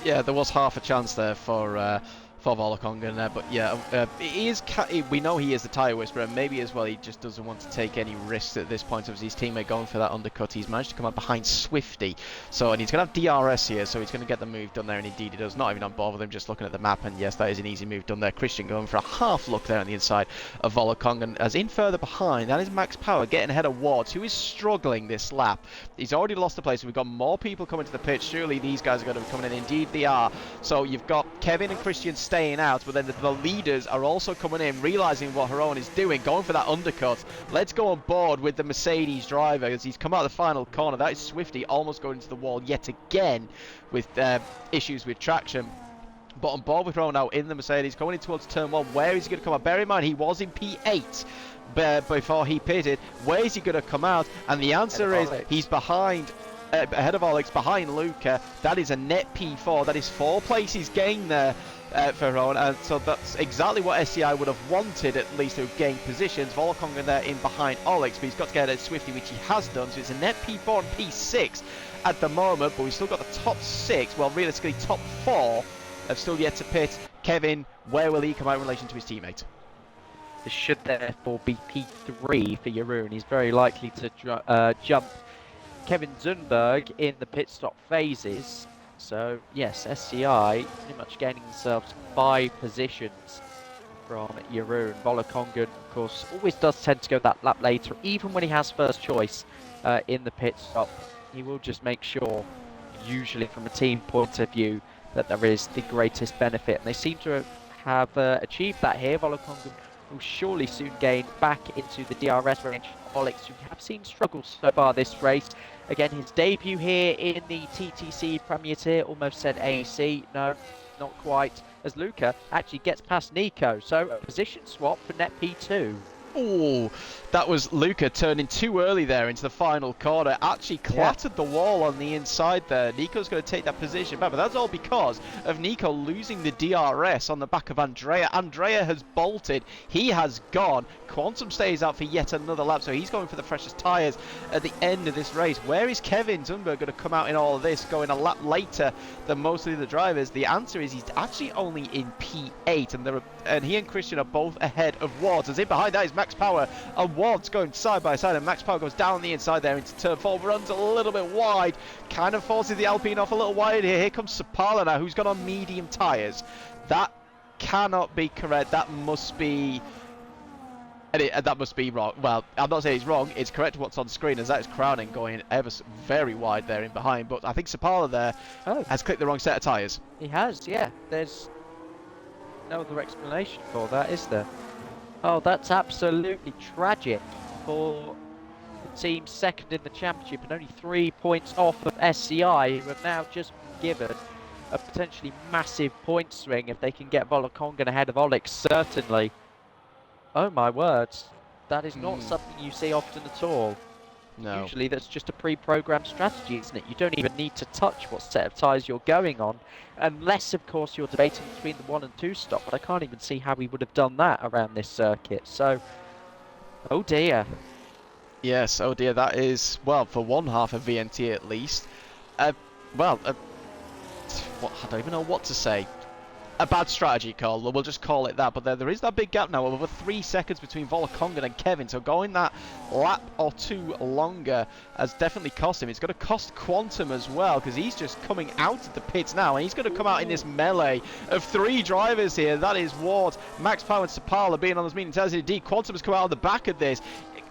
S1: Yeah, there was half a chance there for Volokonga there, but yeah, we know he is the tyre whisperer, and maybe as well he just doesn't want to take any risks at this point of his teammate going for that undercut. He's managed to come up behind Swifty, and he's going to have DRS here, so he's going to get the move done there, and indeed he does. Not even on board with him, just looking at the map, and yes, that is an easy move done there. Christian going for a half look there on the inside of Volokonga, and as in further behind, that is Max Power getting ahead of Wards, who is struggling this lap. He's already lost the place. We've got more people coming to the pitch. Surely these guys are going to be coming in. Indeed they are. So you've got Kevin and Christian staying out, but then the leaders are also coming in, realizing what Heron is doing, going for that undercut. Let's go on board with the Mercedes driver as he's come out of the final corner. That is Swifty almost going into the wall yet again with issues with traction. But on board with Heron now in the Mercedes, going in towards turn 1. Where is he going to come out? Bear in mind, he was in P8 before he pitted. Where is he going to come out? And the answer is he's behind. Ahead of Alex, behind Luca. That is a net P4. That is 4 places gained there for Heron, and so that's exactly what SCI would have wanted, at least to gain positions. Volokonga there in behind Alex, but he's got to get at Swifty, which he has done, so it's a net P4 and P6 at the moment, but we've still got the top 6, well realistically top 4 have still yet to pit. Kevin, where will he come out in relation to his teammate?
S2: This should therefore be P3 for Jeroen. He's very likely to jump Kevin Zunberg in the pit stop phases. So yes, SCI pretty much gaining themselves 5 positions from Jeroen. Volokonga, of course, always does tend to go that lap later, even when he has first choice in the pit stop. He will just make sure, usually from a team point of view, that there is the greatest benefit. And they seem to have achieved that here. Volokonga will surely soon gain back into the DRS range. Alex, who we have seen struggle so far this race. Again, his debut here in the TTC Premier Tier, almost said AC, no, not quite, as Luca actually gets past Nico. So a position swap for net P2.
S1: Oh, that was Luca turning too early there into the final corner. Actually clattered the wall on the inside there. Nico's going to take that position back, but that's all because of Nico losing the DRS on the back of Andrea. Andrea has bolted. He has gone. Quantum stays out for yet another lap, so he's going for the freshest tyres at the end of this race. Where is Kevin Zumba going to come out in all of this, going a lap later than most of the drivers? The answer is he's actually only in P8, and he and Christian are both ahead of Wards. As in behind that is Max Power and Wards going side by side, and Max Power goes down the inside there into turn 4, runs a little bit wide, kind of forces the Alpine off a little wide here. Here comes Sapala now, who's got on medium tyres. That cannot be correct. That must be... that must be wrong. Well, I'm not saying it's wrong. It's correct what's on screen, as that is Crowning going very wide there in behind. But I think Sapala there has clicked the wrong set of tyres.
S2: He has, yeah. There's no other explanation for that, is there? Oh, that's absolutely tragic for the team second in the championship and only 3 points off of SCI, who have now just been given a potentially massive point swing if they can get Volokongan ahead of Olix, certainly. Oh my words, that is not something you see often at all.
S1: No.
S2: Usually that's just a pre-programmed strategy, isn't it? You don't even need to touch what set of tyres you're going on, unless of course you're debating between the 1 and 2 stop, but I can't even see how we would have done that around this circuit, so oh dear.
S1: Yes, oh dear, that is, well, for one half of VNT at least, I don't even know what to say. A bad strategy call, we'll just call it that, but there is that big gap now of over 3 seconds between Volokongan and Kevin, so going that lap or 2 longer has definitely cost him. It's going to cost Quantum as well, because he's just coming out of the pits now, and he's going to come out in this melee of 3 drivers here. That is Ward, Max Power and Sapala being on this meeting. Tells you indeed Quantum has come out on the back of this.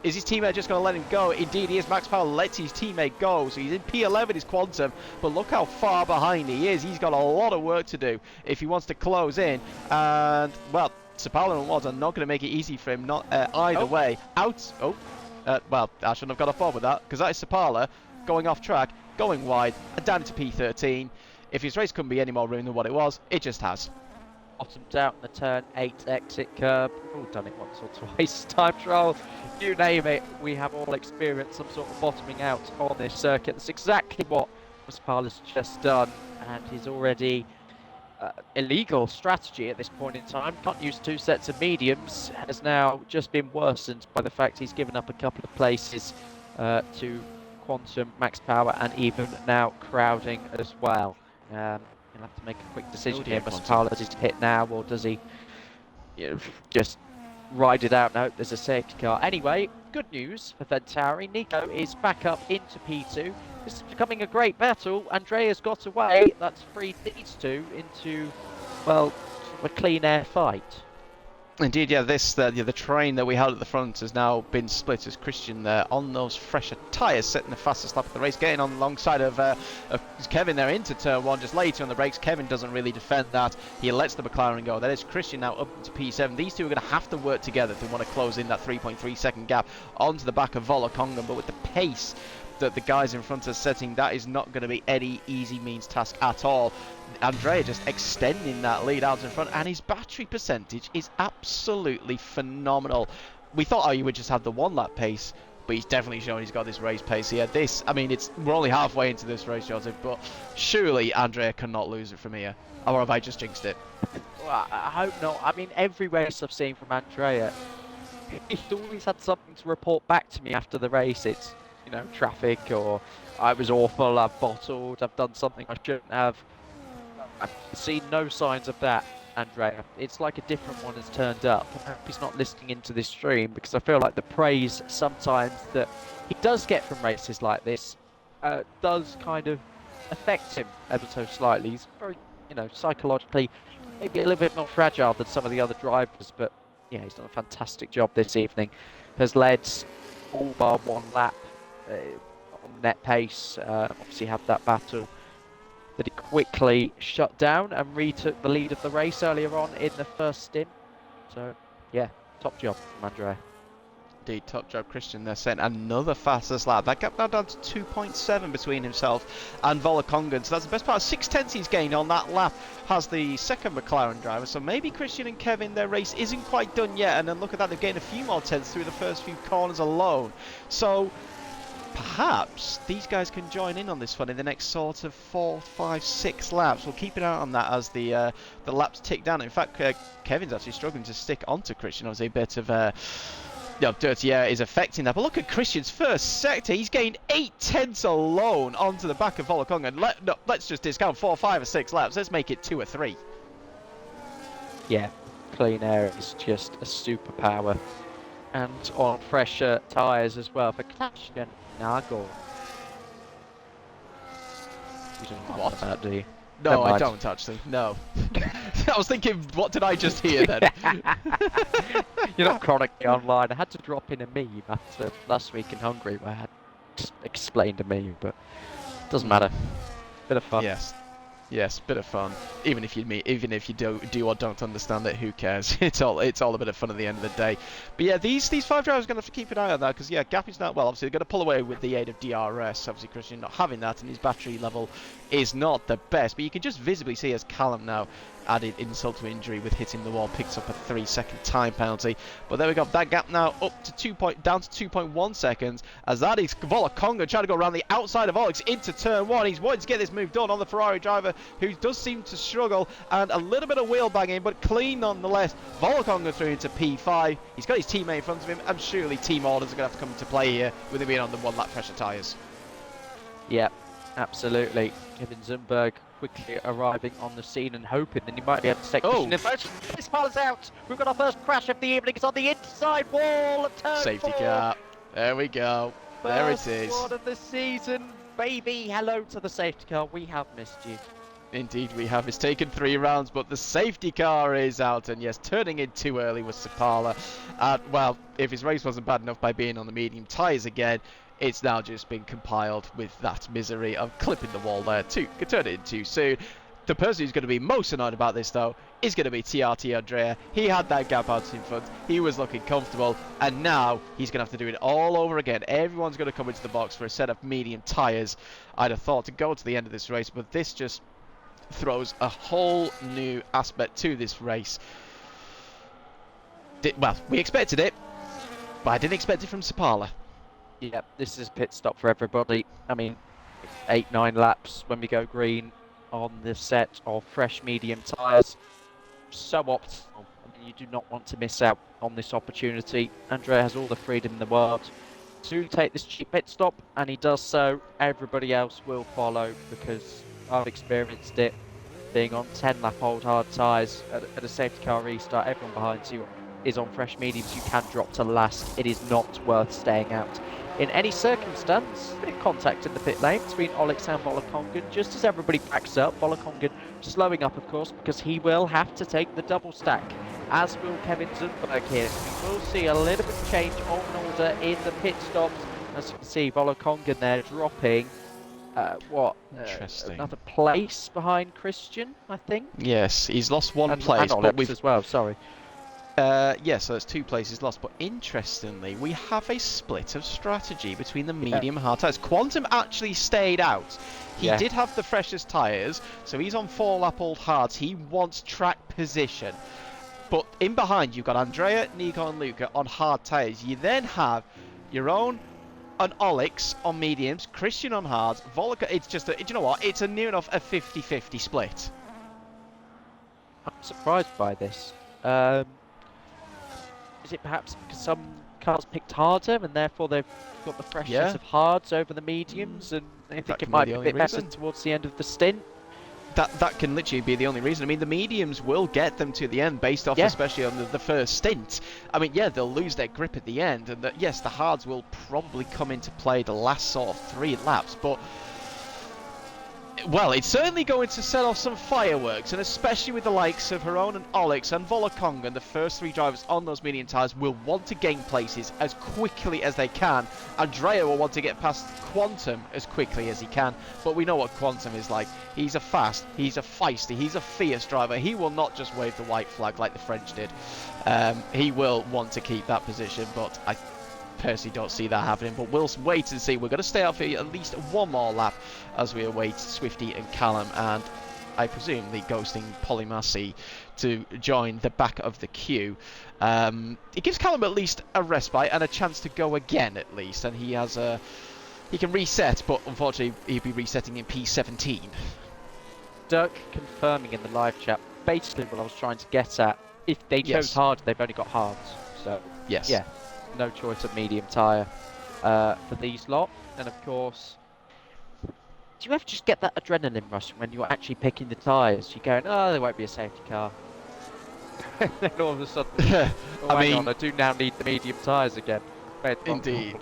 S1: Is his teammate just going to let him go? Indeed he is. Max Power lets his teammate go, so he's in P11 is Quantum, but look how far behind he is. He's got a lot of work to do if he wants to close in, and well, Sapala and Wads are not going to make it easy for him, not either way. Well, I shouldn't have got off board with that, because that is Sapala going off track, going wide, and down into P13. If his race couldn't be any more ruined than what it was, it just has.
S2: Bottomed out in the turn 8 exit curb. We've all done it once or twice. Time trial, you name it. We have all experienced some sort of bottoming out on this circuit. That's exactly what Sapala's just done, and he's already illegal strategy at this point in time. Can't use 2 sets of mediums. Has now just been worsened by the fact he's given up a couple of places to Quantum, Max Power, and even now Crowding as well. He'll have to make a quick decision here. Sapala, does he hit now, or does he just ride it out? No, there's a safety car. Anyway, good news for Venturi. Nico is back up into P2. This is becoming a great battle. Andrea's got away. That's freed these two into, well, sort of a clean air fight.
S1: Indeed, yeah, the train that we had at the front has now been split as Christian there on those fresher tyres, setting the fastest lap of the race, getting on alongside of Kevin there into turn 1, just later on the brakes. Kevin doesn't really defend that. He lets the McLaren go. That is Christian now up into P7. These two are going to have to work together if they want to close in that 3.3 second gap onto the back of Volokongan, but with the pace that the guys in front are setting, that is not going to be any easy means task at all. Andrea just extending that lead out in front, and his battery percentage is absolutely phenomenal. We thought he would just have the 1 lap pace, but he's definitely shown he's got this race pace here. We're only halfway into this race, Joseph, but surely Andrea cannot lose it from here. Or have I just jinxed it?
S2: Well, I hope not. I mean, every race I've seen from Andrea, he's always had something to report back to me after the race. It's, traffic, or I was awful, I've bottled, I've done something I shouldn't have. I've seen no signs of that, Andrea. It's like a different one has turned up. I hope he's not listening into this stream, because I feel like the praise sometimes that he does get from races like this does kind of affect him ever so slightly. He's very, psychologically maybe a little bit more fragile than some of the other drivers, but yeah, he's done a fantastic job this evening. Has led all bar 1 lap on net pace. Obviously had that battle that he quickly shut down and retook the lead of the race earlier on in the first stint. So yeah, Top job from Andrea.
S1: Indeed, top job Christian there, setting another fastest lap. That gap now down to 2.7 between himself and Volokongan. So that's the best part of 6 tenths he's gained on that lap. Has the second McLaren driver. So maybe Christian and Kevin, their race isn't quite done yet. And then look at that, they've gained a few more tenths through the first few corners alone. So perhaps these guys can join in on this fun in the next sort of 4, 5, 6 laps. We'll keep an eye on that as the laps tick down. In fact, Kevin's actually struggling to stick onto Christian. Obviously, a bit of dirty air is affecting that. But look at Christian's first sector. He's gained 8 tenths alone onto the back of Volokongan. Let's just discount 4, 5 or 6 laps. Let's make it 2 or 3.
S2: Yeah, clean air is just a superpower. And on fresher tyres as well for Christian Nagel. You don't know what that, do you?
S1: No,
S2: Never
S1: I
S2: mind.
S1: don't actually. No. I was thinking, what did I just hear then?
S2: You're not chronically online. I had to drop in a meme after last week in Hungary where I had explained a meme, but it doesn't matter. Bit of fun.
S1: Yes, bit of fun. Even if you do or don't understand it, who cares? It's all a bit of fun at the end of the day. But yeah, these 5 drivers are going to have to keep an eye on that because yeah, Gappy's not well. Obviously, they're going to pull away with the aid of DRS. Obviously, Christian not having that, and his battery level is not the best. But you can just visibly see as Callum now added insult to injury with hitting the wall, picks up a 3-second time penalty. But there we go. That gap now up to down to 2.1 seconds. As that is Volokonga trying to go around the outside of Alex into turn 1. He's wanting to get this move done on the Ferrari driver, who does seem to struggle, and a little bit of wheel banging, but clean nonetheless. Volokonga through into P5. He's got his teammate in front of him, and surely team orders are going to have to come into play here with him being on the 1 lap pressure tyres.
S2: Yeah, absolutely. Kevin Zumberg quickly arriving on the scene and hoping that he might be able to take Christian in first. This follows out. We've got our first crash of the evening. It's on the inside wall of turn
S1: Safety
S2: 4.
S1: car. There we go. There it is.
S2: First one of the season, baby. Hello to the safety car. We have missed you.
S1: Indeed we have. It's taken 3 rounds, but the safety car is out, and yes, turning in too early was Sapala. Well, if his race wasn't bad enough by being on the medium tyres again, it's now just been compiled with that misery of clipping the wall there. Turn it in too soon. The person who's going to be most annoyed about this, though, is going to be TRT Andrea. He had that gap out in front. He was looking comfortable, and now he's going to have to do it all over again. Everyone's going to come into the box for a set of medium tyres. I'd have thought to go to the end of this race, but this just throws a whole new aspect to this race. Well, we expected it, but I didn't expect it from Sapala.
S2: Yep, this is a pit stop for everybody. I mean, 8-9 laps when we go green on the set of fresh medium tyres. So optimal. I mean, you do not want to miss out on this opportunity. Andrea has all the freedom in the world to take this cheap pit stop, and he does so. Everybody else will follow because I've experienced it. Being on 10 lap old hard tyres at a safety car restart, everyone behind you is on fresh mediums. You can drop to last. It is not worth staying out in any circumstance. A bit of contact in the pit lane between Alex and Volokongan just as everybody backs up. Volokongan slowing up, of course, because he will have to take the double stack, as will Kevin Zundberg here. We will see a little bit of change on order in the pit stops. As you can see, Volokongan there dropping
S1: Interesting.
S2: Another place behind Christian, I think.
S1: Yes, he's lost one
S2: And
S1: place, but
S2: Alex
S1: we've
S2: as well. Sorry.
S1: yeah, so it's 2 places lost. But interestingly, we have a split of strategy between the medium and hard tyres. Quantum actually stayed out. He did have the freshest tyres, so he's on 4 lap old hards. He wants track position. But in behind, you've got Andrea, Nico, and Luca on hard tyres. You then have your own and Alex on mediums, Christian on hards, Volker. It's just do you know what? It's a near enough a 50-50 split.
S2: I'm surprised by this. Is it perhaps because some cars picked harder and therefore they've got the freshness of hards over the mediums, and they think it might be a bit better towards the end of the stint?
S1: That can literally be the only reason. I mean, the mediums will get them to the end based off, especially on the first stint. I mean, yeah, they'll lose their grip at the end, and yes, the hards will probably come into play the last sort of 3 laps, but Well, it's certainly going to set off some fireworks, and especially with the likes of Heron and Olix and Volokong, and the first three drivers on those medium tyres will want to gain places as quickly as they can. Andrea will want to get past Quantum as quickly as he can, but we know what Quantum is like. He's a fast, he's a feisty, he's a fierce driver. He will not just wave the white flag like the French did. He will want to keep that position, but I personally don't see that happening, but we'll wait and see. We're going to stay out for at least one more lap as we await Swifty and Callum, and I presume the ghosting Polymassy to join the back of the queue. It gives Callum at least a respite and a chance to go again at least, and he has he can reset, but unfortunately he'll be resetting in P17.
S2: Dirk confirming in the live chat basically what I was trying to get at. If they chose hard, they've only got hards, so
S1: yes,
S2: yeah, no choice of medium tyre for these lot. And of course, do you ever just get that adrenaline rush when you're actually picking the tyres? You're going, oh, there won't be a safety car. And then all of a sudden, I do now need the medium tyres again.
S1: Indeed.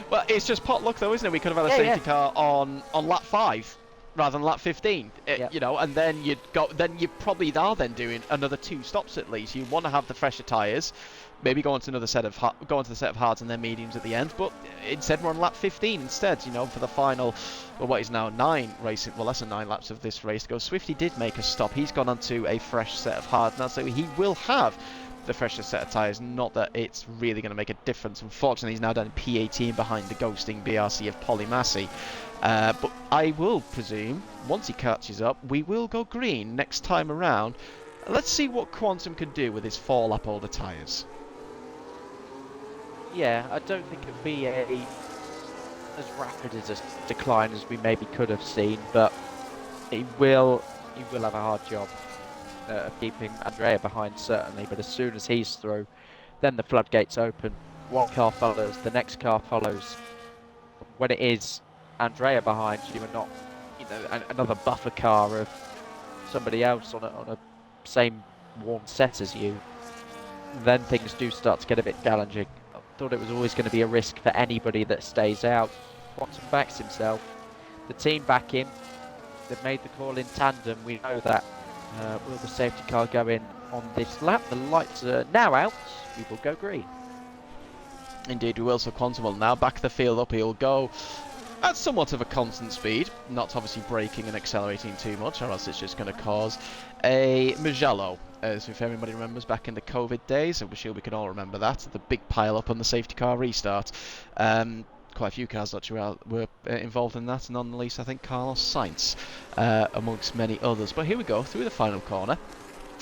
S1: Well, it's just pot luck though, isn't it? We could have had a safety car on lap 5 rather than lap 15. You know, and then you probably are then doing another 2 stops at least. You want to have the fresher tyres. Maybe go on to the set of hards and then mediums at the end, but instead we're on lap 15 instead, you know, for the final, well, what is now 9 racing, well, less than 9 laps of this race to go. Swifty did make a stop. He's gone onto a fresh set of hards now, so he will have the fresher set of tyres. Not that it's really going to make a difference. Unfortunately, he's now down in P18 behind the ghosting BRC of Polymassy. But I will presume, once he catches up, we will go green next time around. Let's see what Quantum can do with his 4-lap older tyres.
S2: Yeah, I don't think it'll be as rapid as a decline as we maybe could have seen, but he will have a hard job of keeping Andrea behind, certainly. But as soon as he's through, then the floodgates open. One car follows, the next car follows. When it is Andrea behind you and not, you know, another buffer car of somebody else on a same warm set as you, then things do start to get a bit challenging. Thought it was always going to be a risk for anybody that stays out. Quantum backs himself. The team back him. They've made the call in tandem. We know that. Will the safety car go in on this lap? The lights are now out. We will go green.
S1: Indeed, we will. So Quantum will now back the field up. He'll go at somewhat of a constant speed, not obviously braking and accelerating too much, or else it's just going to cause a Mugello. As if everybody remembers back in the COVID days, I'm sure we can all remember that, the big pile up on the safety car restart. Quite a few cars actually were involved in that, not least I think Carlos Sainz, amongst many others. But here we go, through the final corner.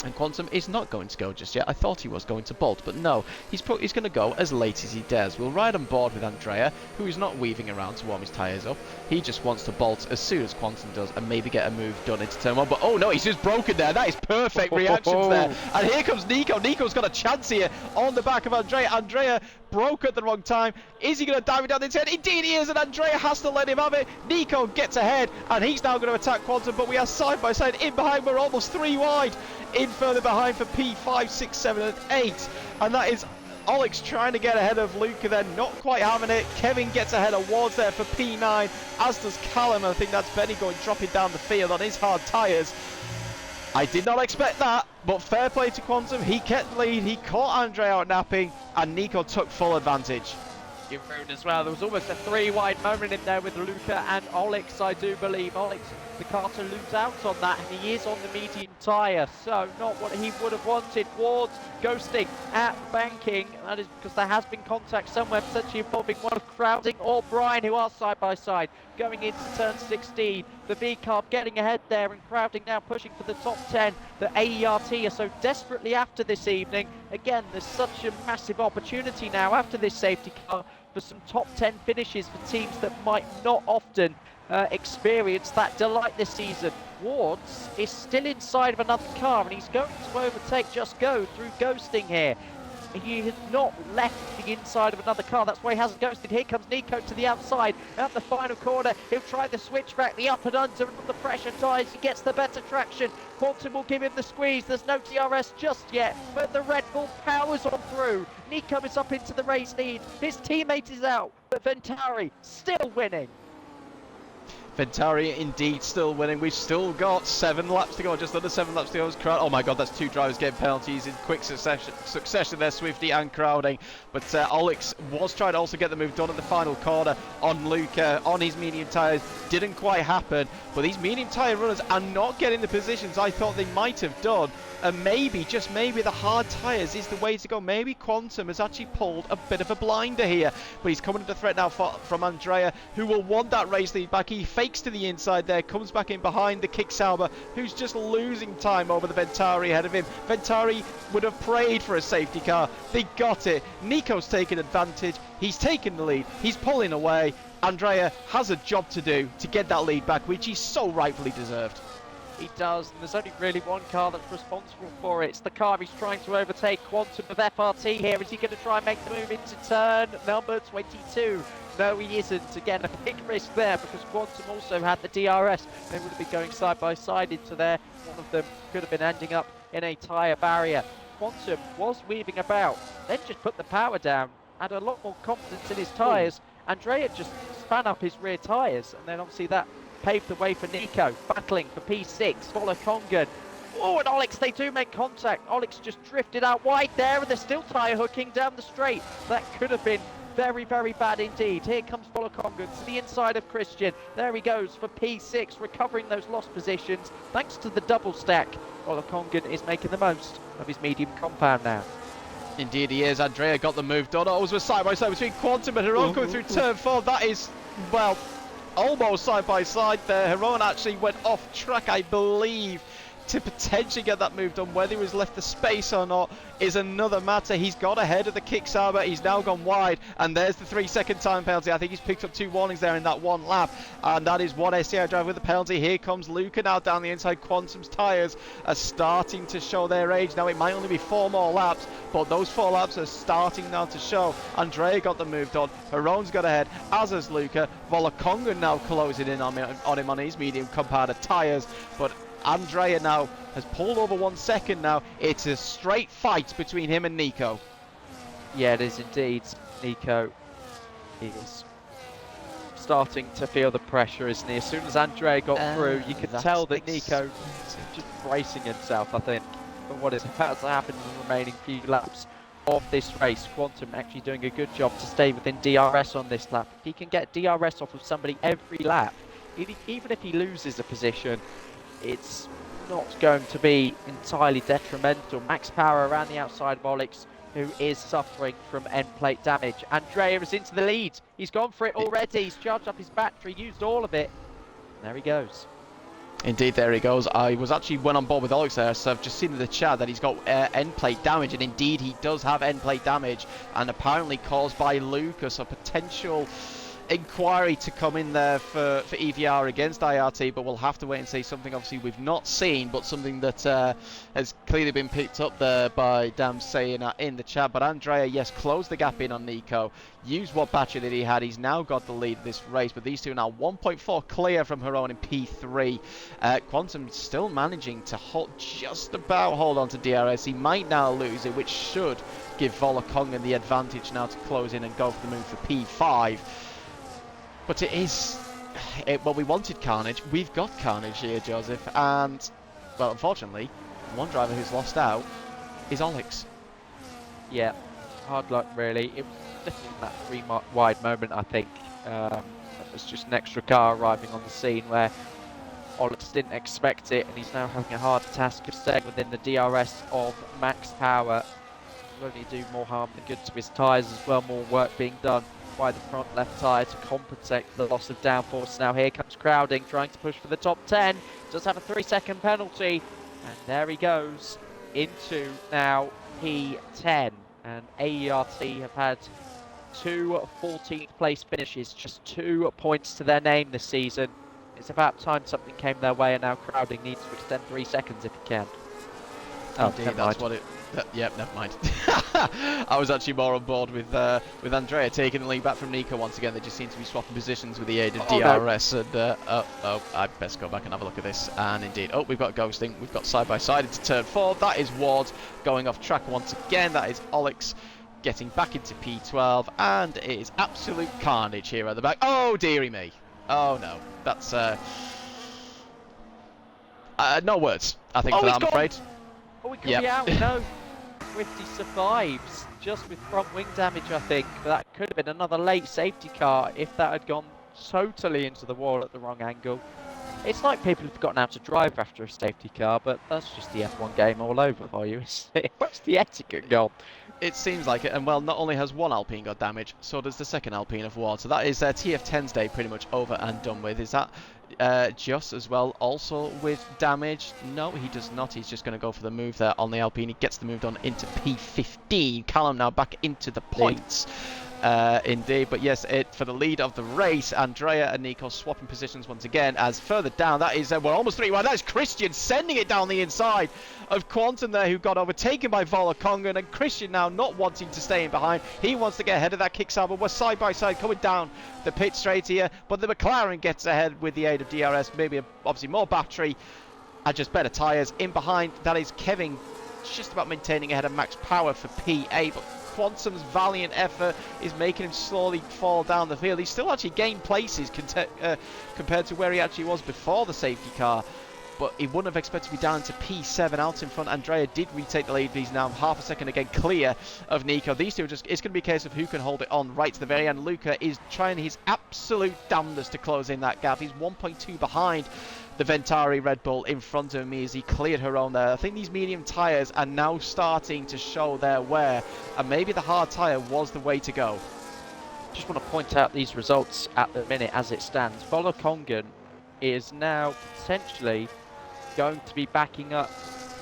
S1: And Quantum is not going to go just yet. I thought he was going to bolt, but no. He's going to go as late as he dares. We'll ride on board with Andrea, who is not weaving around to warm his tyres up. He just wants to bolt as soon as Quantum does and maybe get a move done into turn 1. But oh no, he's just broken there. That is perfect reactions there. And here comes Nico. Nico's got a chance here on the back of Andrea. Andrea broke at the wrong time. Is he going to dive it down the inside? Indeed he is, and Andrea has to let him have it. Nico gets ahead, and he's now going to attack Quantum, but we are side by side. In behind, we're almost 3 wide. In further behind for P5, 6, 7, and 8. And that is Olix trying to get ahead of Luca there, not quite having it. Kevin gets ahead of Wards there for P9, as does Callum. I think that's Benny dropping down the field on his hard tyres. I did not expect that, but fair play to Quantum. He kept the lead, he caught Andre out napping, and Nico took full advantage.
S2: You're rude as well. There was almost a 3-wide moment in there with Luca and Olix, I do believe. Olix, the car to lose out on that, and he is on the medium tyre, so not what he would have wanted. Wards ghosting at banking. That is because there has been contact somewhere, potentially involving one of Crowding or Brian, who are side by side going into turn 16. The V car getting ahead there, and Crowding now pushing for the top 10. The AERT are so desperately after this evening. Again, there's such a massive opportunity now after this safety car for some top 10 finishes for teams that might not often experience that delight this season. Wards is still inside of another car, and he's going to overtake Just Go through ghosting here. He has not left the inside of another car. That's why he hasn't ghosted. Here comes Nico to the outside. At the final corner, he'll try the switchback, the up and under, and the pressure dies. He gets the better traction. Quantum will give him the squeeze. There's no DRS just yet, but the Red Bull powers on through. Nico is up into the race lead. His teammate is out, but Ventari still winning.
S1: Ventari indeed still winning. We've still got 7 laps to go, just under 7 laps to go. Oh my god, that's 2 drivers getting penalties in quick succession there, Swifty and Crowding. But Olix was trying to also get the move done at the final corner on Luca, on his medium tyres. Didn't quite happen, but these medium tyre runners are not getting the positions I thought they might have done. And maybe, just maybe, the hard tyres is the way to go. Maybe Quantum has actually pulled a bit of a blinder here. But he's coming into threat now from Andrea, who will want that race lead back. He fakes to the inside there, comes back in behind the Kicksauber, who's just losing time over the Ventari ahead of him. Ventari would have prayed for a safety car. They got it. Nico's taken advantage. He's taken the lead. He's pulling away. Andrea has a job to do to get that lead back, which he so rightfully deserved.
S2: He does, and there's only really one car that's responsible for it. It's the car he's trying to overtake, Quantum of FRT here. Is he going to try and make the move into turn number 22? No, he isn't. Again, a big risk there because Quantum also had the DRS. They would have been going side by side into there. One of them could have been ending up in a tyre barrier. Quantum was weaving about, then just put the power down, had a lot more confidence in his tyres. Andrea just span up his rear tyres, and then obviously that paved the way for Nico, battling for P6, Volokongan. Oh, and Olix, they do make contact. Olix just drifted out wide there, and they're still tyre hooking down the straight. That could have been very, very bad indeed. Here comes Volokongan to the inside of Christian. There he goes for P6, recovering those lost positions. Thanks to the double stack, Volokongan is making the most of his medium compound now.
S1: Indeed he is. Andrea got the move done. Always was side by side between Quantum and Heron going through turn 4. That is, well, almost side by side there. Heron actually went off track, I believe, to potentially get that move done. Whether he was left the space or not is another matter. He's got ahead of the Kicksauber. He's now gone wide, and there's the 3-second time penalty. I think he's picked up 2 warnings there in that one lap, and that is one SCI driver with the penalty. Here comes Luca now down the inside. Quantum's tyres are starting to show their age. Now it might only be 4 more laps, but those 4 laps are starting now to show. Andrea got the move done. Heron's got ahead, as has Luca. Volokongan now closing in on him on his medium compounded tyres, but Andrea now has pulled over 1 second now. It's a straight fight between him and Nico.
S2: Yeah, it is indeed. Nico is starting to feel the pressure, isn't he? As soon as Andrea got through, you could tell that Nico is just bracing himself, I think, for what is about to happen in the remaining few laps of this race. Quantum actually doing a good job to stay within DRS on this lap. He can get DRS off of somebody every lap. Even if he loses a position, it's not going to be entirely detrimental. Max power around the outside of Olix, who is suffering from end plate damage. Andrea is into the lead. He's gone for it already. He's charged up his battery, used all of it. There he goes.
S1: Indeed, there he goes. I was actually went on board with Olix there, so I've just seen in the chat that he's got end plate damage, and indeed he does have end plate damage, and apparently caused by Lucas, a potential inquiry to come in there for EVR against IRT, but we'll have to wait and see. Something obviously we've not seen, but something that has clearly been picked up there by Dam saying in the chat. But Andrea, yes, closed the gap in on Nico, used what battery that he had. He's now got the lead this race, but these two are now 1.4 clear from Heron in P3. Quantum still managing to just about hold on to DRS. He might now lose it, which should give Volokongan the advantage now to close in and go for the move for P5. But it is, well, we wanted Carnage. We've got Carnage here, Joseph. And, well, unfortunately, one driver who's lost out is Olix.
S2: Yeah, hard luck, really. It was definitely that 3-wide moment, I think. It was just an extra car arriving on the scene where Olix didn't expect it, and he's now having a hard task of staying within the DRS of max power. Will only do more harm than good to his tyres as well. More work being done by the front left tyre to compensate for the loss of downforce. Now here comes Crowding, trying to push for the top 10. Does have a 3-second penalty, and there he goes into now P10. And AERT have had 2 14th place finishes, just 2 points to their name this season. It's about time something came their way, and now Crowding needs to extend 3 seconds if he can.
S1: Oh, indeed, that's what it. Yep, never mind. I was actually more on board with Andrea taking the lead back from Nico once again. They just seem to be swapping positions with the aid of DRS. No. And I best go back and have a look at this. And indeed, we've got ghosting. We've got side by side into turn 4. That is Ward going off track once again. That is Olix getting back into P12, and it is absolute carnage here at the back. Oh dearie me. Oh no, that's no words. I think
S2: Oh,
S1: for that,
S2: he's
S1: I'm
S2: gone!
S1: afraid.
S2: Oh, he could
S1: Yep.
S2: be out. No. Swifty survives just with front wing damage, I think. But that could have been another late safety car if that had gone totally into the wall at the wrong angle. It's like people have forgotten how to drive after a safety car, but that's just the F1 game all over for you, isn't it? What's the etiquette gone?
S1: It seems like it, and well, not only has one Alpine got damage, so does the second Alpine of War. So that is TF10's day pretty much over and done with. Is that Just as well also with damage? No, he does not. He's just going to go for the move there on the Alpine. He gets the move done into P15. Callum now back into the points. Indeed, but yes, for the lead of the race, Andrea and Nico swapping positions once again. As further down, that is we're almost 3-1. That is Christian sending it down the inside of Quantum there, who got overtaken by Volokongan, and Christian now not wanting to stay in behind. He wants to get ahead of that kickstart, but we're side by side coming down the pit straight here. But the McLaren gets ahead with the aid of DRS, maybe obviously more battery and just better tyres. In behind, that is Kevin just about maintaining ahead of Max Power for P8, but Quantum's valiant effort is making him slowly fall down the field. He's still actually gained places compared to where he actually was before the safety car, but he wouldn't have expected to be down to P7 out in front. Andrea did retake the lead, but he's now half a second again clear of Nico. These two, it's going to be a case of who can hold it on right to the very end. Luca is trying his absolute damnedest to close in that gap. He's 1.2 behind the Ventari Red Bull in front of me as he cleared her own there. I think these medium tyres are now starting to show their wear, and maybe the hard tyre was the way to go.
S2: Just want to point out these results at the minute as it stands. Volokongan is now potentially going to be backing up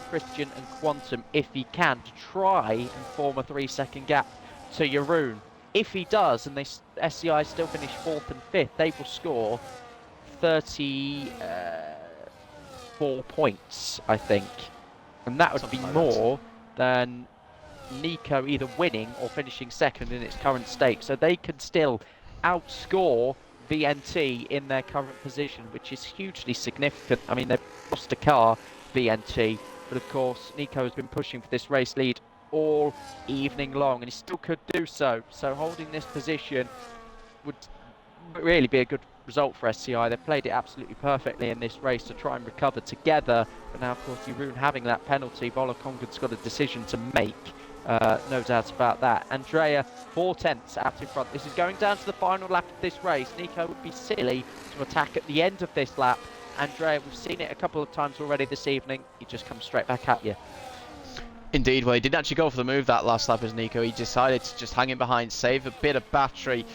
S2: Christian and Quantum if he can to try and form a 3-second gap to Jeroen. If he does, and SCI still finish 4th and 5th, they will score 34 points, I think, and that would
S1: Something
S2: be
S1: like
S2: more than Nico either winning or finishing second in its current state. So they can still outscore VNT in their current position, which is hugely significant. I mean, they've lost a car, VNT, but of course Nico has been pushing for this race lead all evening long, and he still could do so. So holding this position would really be a good result for SCI. They've played it absolutely perfectly in this race to try and recover together, but now of course Jeroen having that penalty, Volokongan's got a decision to make. No doubt about that. Andrea 4/10 out in front. This is going down to the final lap of this race. Nico would be silly to attack at the end of this lap. Andrea, we've seen it a couple of times already this evening. He just comes straight back at you.
S1: Indeed, well, he didn't actually go for the move that last lap as Nico. He decided to just hang in behind, save a bit of battery.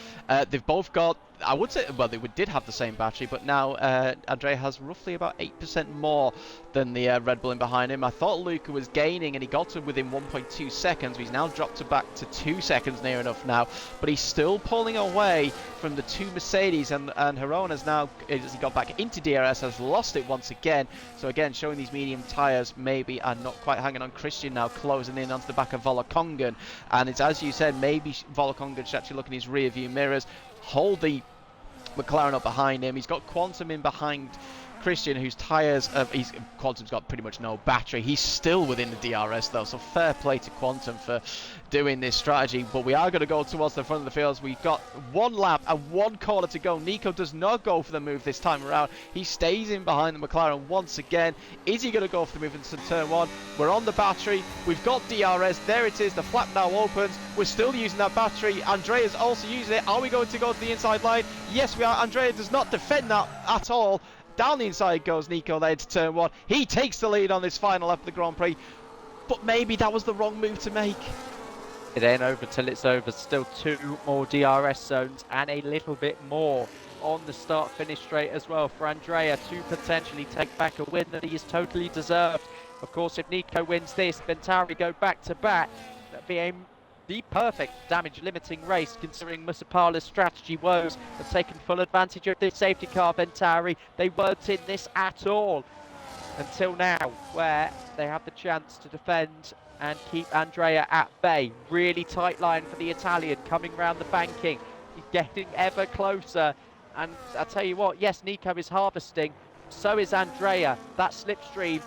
S1: They've both got, I would say, well, they did have the same battery, but now Andrea has roughly about 8% more than the Red Bull in behind him. I thought Luca was gaining, and he got to within 1.2 seconds. He's now dropped to back to 2 seconds near enough now, but he's still pulling away from the two Mercedes, and Jeroen has now, as he got back into DRS, has lost it once again. So again, showing these medium tyres maybe are not quite hanging on. Christian now closing in onto the back of Volokongan, and it's, as you said, maybe Volokongan should actually look in his rear view mirrors, hold the McLaren up behind him. He's got Quantum in behind Christian, whose tyres, Quantum's got pretty much no battery. He's still within the DRS though, so fair play to Quantum for doing this strategy. But we are going to go towards the front of the fields. We've got one lap and one corner to go. Nico does not go for the move this time around. He stays in behind the McLaren once again. Is he going to go for the move into turn one? We're on the battery. We've got DRS. There it is. The flap now opens. We're still using that battery. Andrea's also using it. Are we going to go to the inside line? Yes, we are. Andrea does not defend that at all. Down the inside goes Nico there to turn one. He takes the lead on this final lap of the Grand Prix. But maybe that was the wrong move to make.
S2: It ain't over till it's over. Still 2 more DRS zones and a little bit more on the start-finish straight as well for Andrea to potentially take back a win that he is totally deserved. Of course, if Nico wins this, Ventari go back-to-back. That'd be the perfect damage-limiting race, considering Musapala's strategy woes have taken full advantage of this safety car. Ventari, they weren't in this at all until now, where they have the chance to defend and keep Andrea at bay. Really tight line for the Italian coming round the banking. He's getting ever closer, and I'll tell you what, yes, Nico is harvesting, so is Andrea. That slipstream,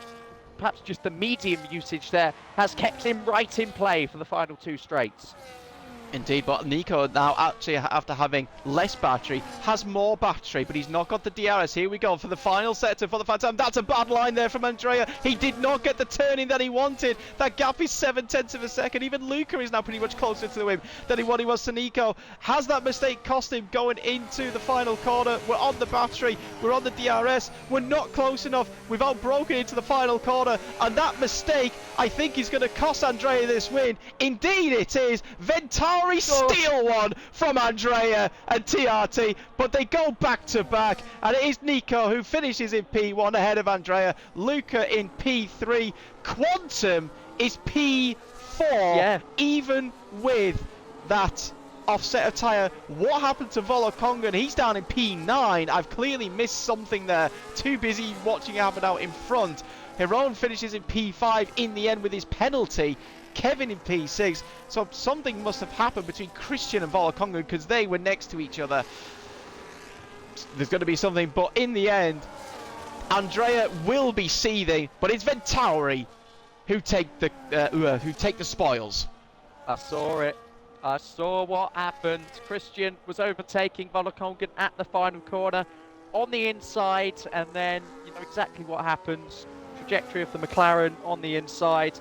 S2: perhaps just the medium usage there, has kept him right in play for the final 2 straights.
S1: Indeed, but Nico now actually, after having less battery, has more battery, but he's not got the DRS. Here we go for the final sector for the Phantom. That's a bad line there from Andrea. He did not get the turning that he wanted. That gap is 7/10 of a second. Even Luca is now pretty much closer to him than what he was to Nico. Has that mistake cost him going into the final corner? We're on the battery, we're on the DRS, we're not close enough. We've outbroken into the final corner, and that mistake, I think, is going to cost Andrea this win. Indeed it is. Ventari steal one from Andrea and TRT, but they go back to back, and it is Nico who finishes in P1 ahead of Andrea, Luca in P3, Quantum is P4, even with that offset of tyre. What happened to Volokongan? He's down in P9. I've clearly missed something there, too busy watching it happen out in front. Heron finishes in P5 in the end with his penalty. Kevin in P6, so something must have happened between Christian and Volokongan because they were next to each other. There's going to be something, but in the end, Andrea will be seething, but it's Ventauri who take the spoils.
S2: I saw it. I saw what happened. Christian was overtaking Volokongan at the final corner on the inside, and then you know exactly what happens. Trajectory of the McLaren on the inside.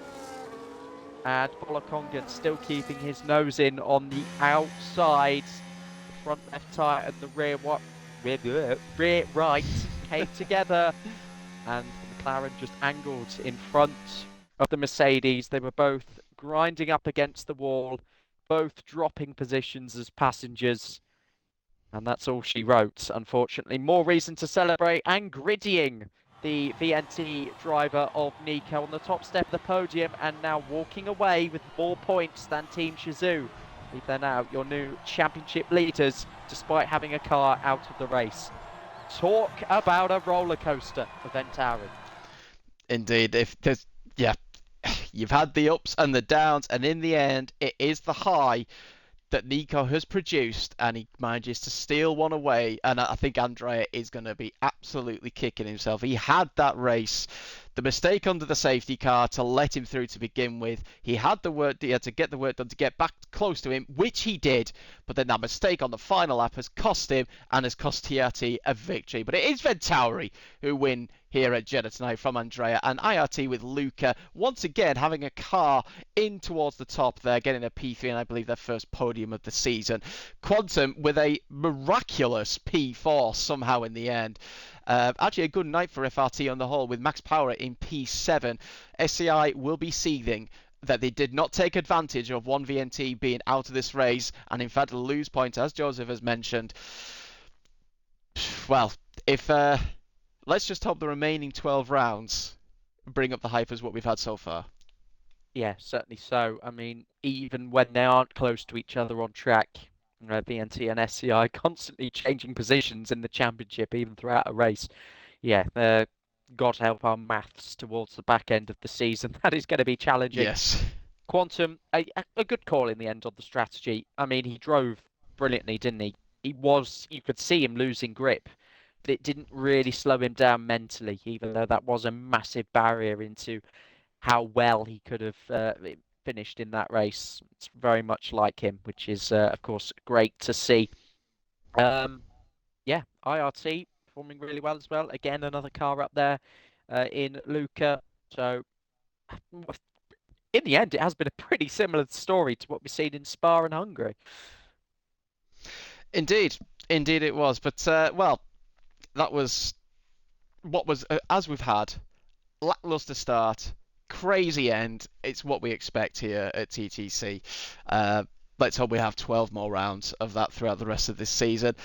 S2: And Volokongan still keeping his nose in on the outside. The front left tyre and the rear right came together. And the McLaren just angled in front of the Mercedes. They were both grinding up against the wall, both dropping positions as passengers. And that's all she wrote, unfortunately. More reason to celebrate, and griddying the VNT driver of Nico on the top step of the podium, and now walking away with more points than Team Shizou. They're now your new championship leaders, despite having a car out of the race. Talk about a roller coaster for Ventauri.
S1: Indeed, you've had the ups and the downs, and in the end, it is the high that Nico has produced, and he manages to steal one away. And I think Andrea is going to be absolutely kicking himself. He had that race, the mistake under the safety car to let him through to begin with. He had to get the work done to get back close to him, which he did. But then that mistake on the final lap has cost him and has cost TRT a victory. But it is Ventauri who win here at Jeddah tonight from Andrea, and IRT with Luca once again having a car in towards the top there, getting a P3 and I believe their first podium of the season. Quantum with a miraculous P4 somehow in the end. Actually a good night for FRT on the whole, with Max Power in P7. SCI will be seething that they did not take advantage of one VNT being out of this race, and in fact lose points, as Joseph has mentioned. Well, if let's just hope the remaining 12 rounds bring up the hype as what we've had so far.
S2: Yeah, certainly so. I mean, even when they aren't close to each other on track, VNT and SCI constantly changing positions in the championship, even throughout a race. Yeah, God help our maths towards the back end of the season. That is going to be challenging.
S1: Yes.
S2: Quantum, a good call in the end on the strategy. I mean, he drove brilliantly, didn't he? You could see him losing grip, but it didn't really slow him down mentally, even though that was a massive barrier into how well he could have finished in that race. It's very much like him, which is, of course, great to see. Yeah, IRT performing really well as well. Again, another car up there in Luca. So, in the end, it has been a pretty similar story to what we've seen in Spa and Hungary.
S1: Indeed it was. But, well, that was what was, as we've had, lackluster start, crazy end. It's what we expect here at TTC. Let's hope we have 12 more rounds of that throughout the rest of this season.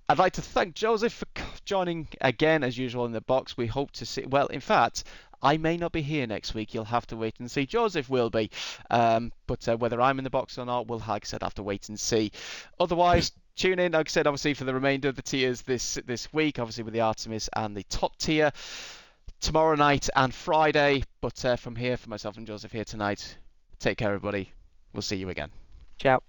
S1: I'd like to thank Joseph for joining again, as usual, in the box. We hope to see... Well, in fact, I may not be here next week. You'll have to wait and see. Joseph will be. But whether I'm in the box or not, we'll, like I said, have to wait and see. Otherwise, tune in, like I said, obviously, for the remainder of the tiers this week, obviously with the Artemis and the top tier. Tomorrow night and Friday. But from here, for myself and Joseph here tonight, take care, everybody. We'll see you again.
S2: Ciao.